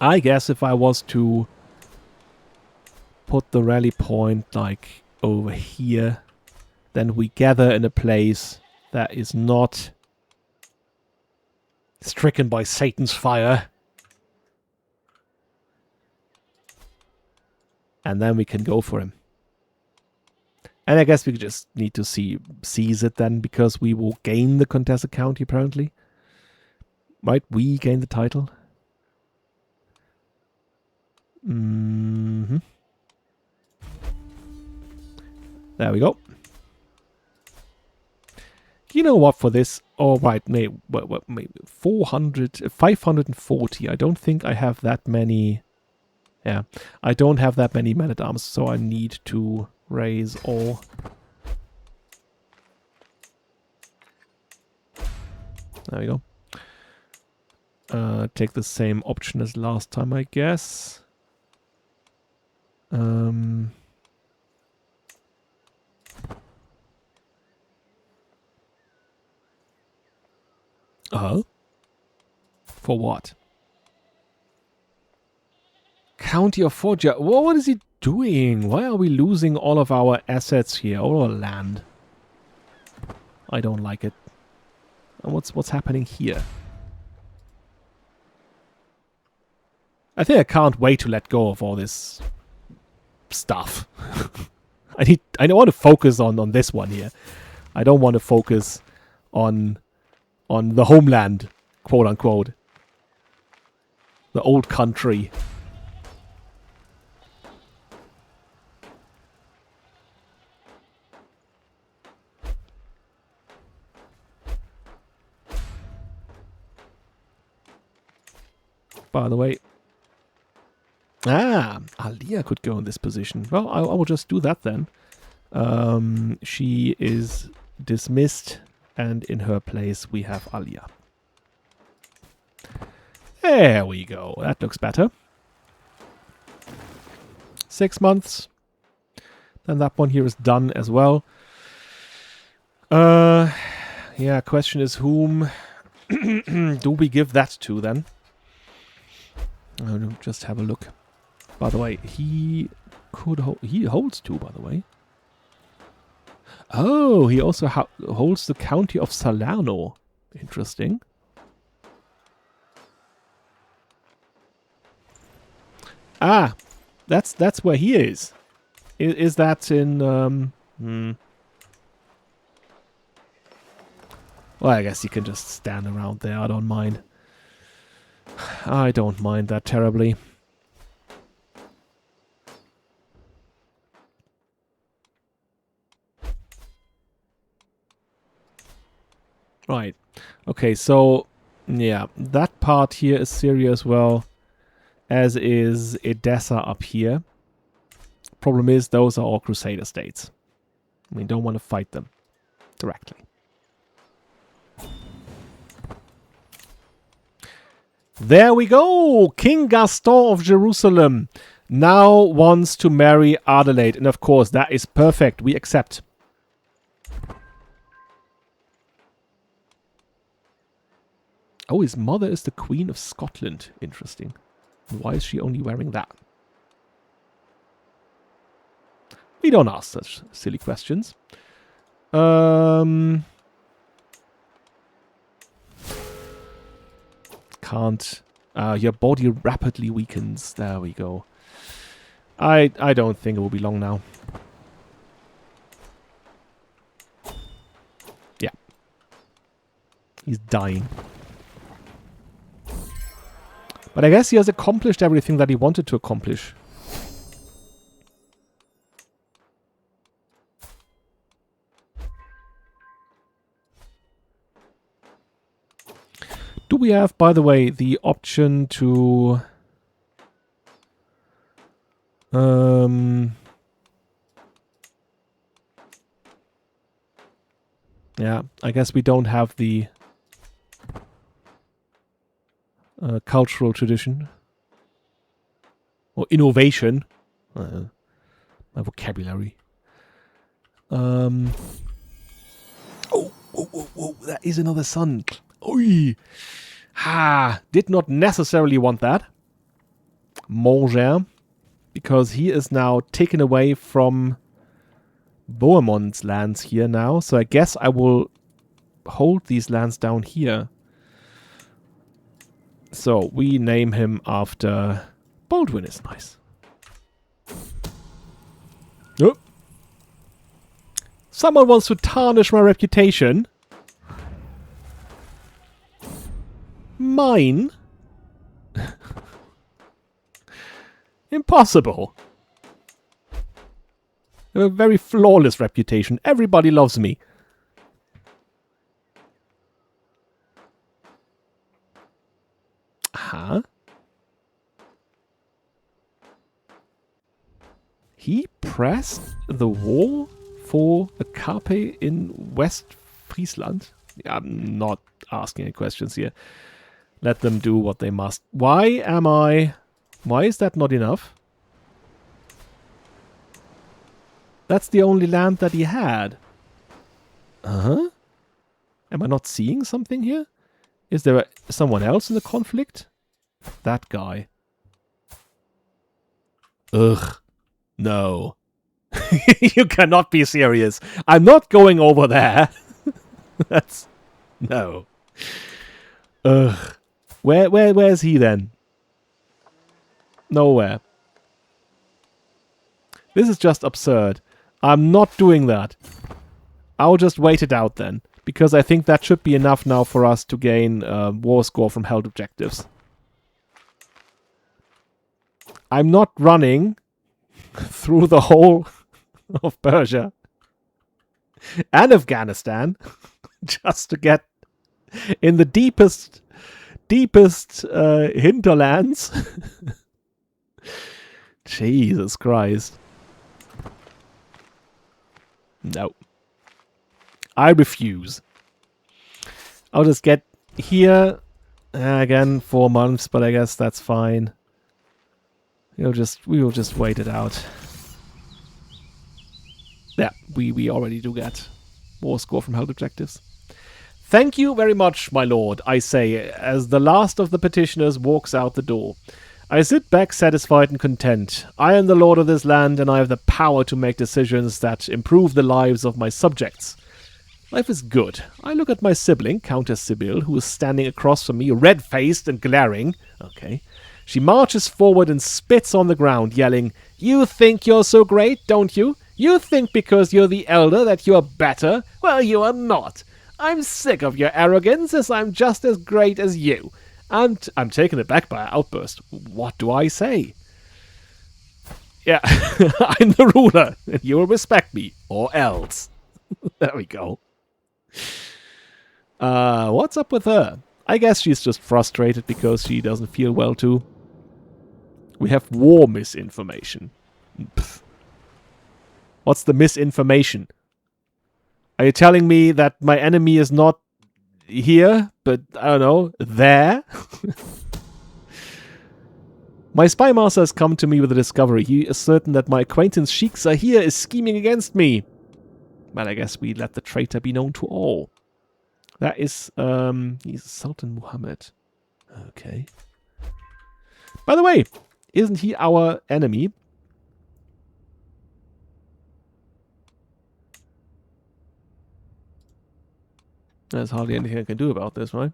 I guess if I was to put the rally point like over here, then we gather in a place that is not stricken by Satan's fire. And then we can go for him. And I guess we just need to seize it then, because we will gain the contested county apparently. Right? We gain the title. There we go. You know what, for this... Oh, right, maybe 540. I don't think I have that many... Yeah, I don't have that many men-at-arms, so I need to raise all. There we go. Take the same option as last time, I guess. Oh? For what? County of Foggia. What is he doing? Why are we losing all of our assets here? All our land. I don't like it. And what's happening here? I think I can't wait to let go of all this stuff. I want to focus on this one here. I don't want to focus on the homeland, quote unquote. The old country. By the way. Ah, Alia could go in this position. Well, I will just do that then. She is dismissed, and in her place we have Alia. There we go. That looks better. 6 months. Then that one here is done as well. Yeah, question is whom do we give that to then? I'll just have a look. By the way, he holds 2, by the way. Oh, he also holds the county of Salerno. Interesting. Ah, that's where he is. Is that in Well, I guess you can just stand around there. I don't mind. I don't mind that terribly. Right. Okay, so, yeah, that part here is Syria as well, as is Edessa up here. Problem is, those are all Crusader states. We don't want to fight them directly. There we go! King Gaston of Jerusalem now wants to marry Adelaide. And of course, that is perfect. We accept. Oh, his mother is the Queen of Scotland. Interesting. And why is she only wearing that? We don't ask such silly questions. can't. Your body rapidly weakens. There we go. I don't think it will be long now. Yeah. He's dying. But I guess he has accomplished everything that he wanted to accomplish. Do we have, by the way, the option to... yeah, I guess we don't have the cultural tradition. Or innovation. My vocabulary. Oh, that is another sun. Oi! Ha! Did not necessarily want that. Manger. Because he is now taken away from Bohemond's lands here now. So I guess I will hold these lands down here. So we name him after... Baldwin is nice. Oh. Someone wants to tarnish my reputation. Mine? Impossible. I have a very flawless reputation. Everybody loves me. Huh? He pressed the war for a carpe in West Friesland? I'm not asking any questions here. Let them do what they must. Why is that not enough? That's the only land that he had. Uh-huh. Am I not seeing something here? Is there someone else in the conflict? That guy. Ugh. No. You cannot be serious. I'm not going over there. That's... No. Ugh. Where's he then? Nowhere. This is just absurd. I'm not doing that. I'll just wait it out then. Because I think that should be enough now for us to gain war score from held objectives. I'm not running through the whole of Persia and Afghanistan just to get in the deepest hinterlands. Jesus Christ. No. I refuse. I'll just get here again 4 months, but I guess that's fine. We will just wait it out. Yeah, we already do get war score from held objectives. Thank you very much, my lord, I say, as the last of the petitioners walks out the door. I sit back satisfied and content. I am the lord of this land, and I have the power to make decisions that improve the lives of my subjects. Life is good. I look at my sibling, Countess Sibyl, who is standing across from me, red-faced and glaring. Okay. She marches forward and spits on the ground, yelling, "You think you're so great, don't you? You think because you're the elder that you're better? Well, you are not. I'm sick of your arrogance, as I'm just as great as you." And I'm taken aback by her outburst. What do I say? Yeah, I'm the ruler, and you will respect me, or else. There we go. What's up with her? I guess she's just frustrated because she doesn't feel well too. We have war misinformation. Pfft. What's the misinformation? Are you telling me that my enemy is not here, but, I don't know, there? My spy master has come to me with a discovery. He is certain that my acquaintance Sheikh Zahir is scheming against me. Well, I guess we let the traitor be known to all. That is, he's Sultan Muhammad. Okay. By the way, isn't he our enemy? There's hardly anything I can do about this, right?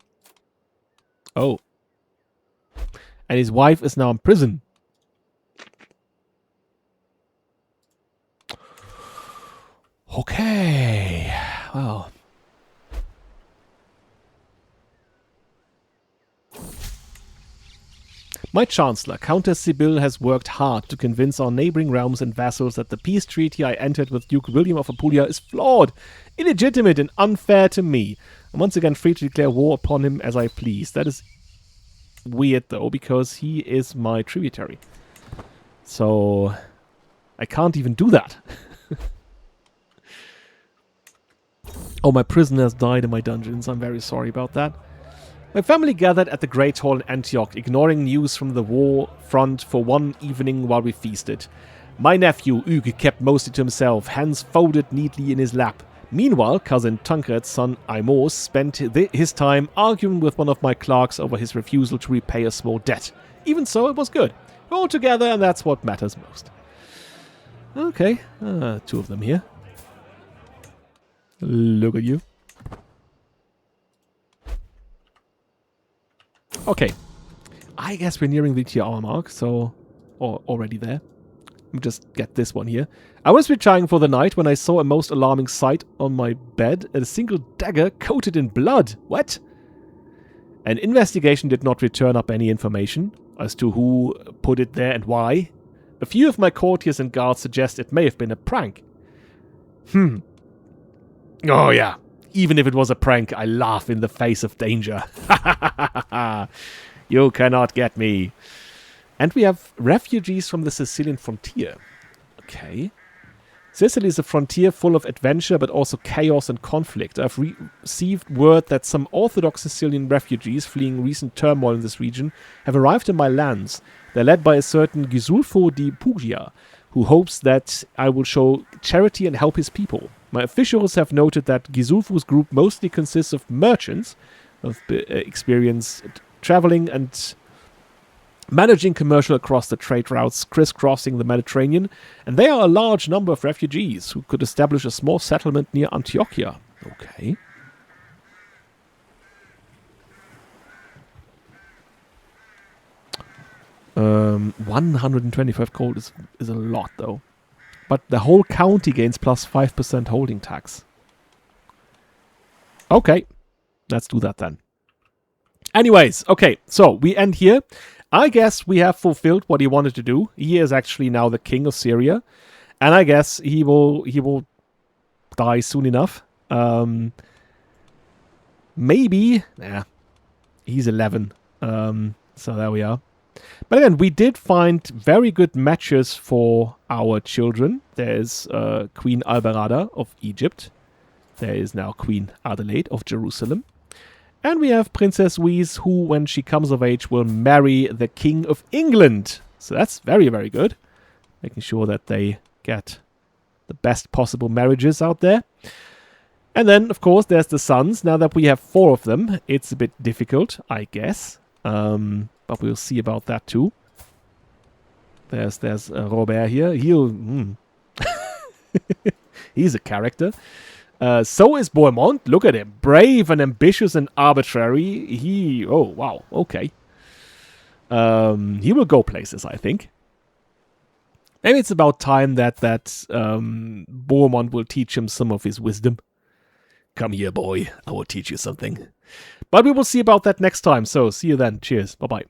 Oh. And his wife is now in prison. Okay. Well. My Chancellor, Countess Sibylle, has worked hard to convince our neighboring realms and vassals that the peace treaty I entered with Duke William of Apulia is flawed, illegitimate, and unfair to me. I'm once again free to declare war upon him as I please. That is weird, though, because he is my tributary. So I can't even do that. Oh, my prisoners died in my dungeons. I'm very sorry about that. My family gathered at the Great Hall in Antioch, ignoring news from the war front for one evening while we feasted. My nephew, Hugues, kept mostly to himself, hands folded neatly in his lap. Meanwhile, cousin Tancred's son, Aimos, spent his time arguing with one of my clerks over his refusal to repay a small debt. Even so, it was good. We're all together, and that's what matters most. Okay, two of them here. Look at you. Okay, I guess we're nearing the 2-hour mark, so... or already there. Let me just get this one here. I was retiring for the night when I saw a most alarming sight on my bed, a single dagger coated in blood. What? An investigation did not return up any information as to who put it there and why. A few of my courtiers and guards suggest it may have been a prank. Oh yeah. Even if it was a prank, I laugh in the face of danger. You cannot get me. And we have refugees from the Sicilian frontier. Okay. Sicily is a frontier full of adventure, but also chaos and conflict. I've received word that some Orthodox Sicilian refugees fleeing recent turmoil in this region have arrived in my lands. They're led by a certain Gisulfo di Puglia, who hopes that I will show charity and help his people. My officials have noted that Gisulfo's group mostly consists of merchants of experience traveling and managing commercial across the trade routes crisscrossing the Mediterranean, and there are a large number of refugees who could establish a small settlement near Antiochia. Okay. Um, 125 gold is a lot, though. But the whole county gains plus 5% holding tax. Okay. Let's do that then. Anyways, okay. So, we end here. I guess we have fulfilled what he wanted to do. He is actually now the king of Syria. And I guess he will die soon enough. Maybe. Nah. He's 11. So there we are. But again, we did find very good matches for our children. There is Queen Albarada of Egypt. There is now Queen Adelaide of Jerusalem. And we have Princess Louise, who, when she comes of age, will marry the King of England. So that's very, very good. Making sure that they get the best possible marriages out there. And then, of course, there's the sons. Now that we have 4 of them, it's a bit difficult, I guess. But we'll see about that too. There's Robert here. He's a character. So is Bohemond. Look at him. Brave and ambitious and arbitrary. Oh, wow. Okay. He will go places, I think. Maybe it's about time that Bohemond will teach him some of his wisdom. Come here, boy. I will teach you something. But we will see about that next time. So, see you then. Cheers. Bye-bye.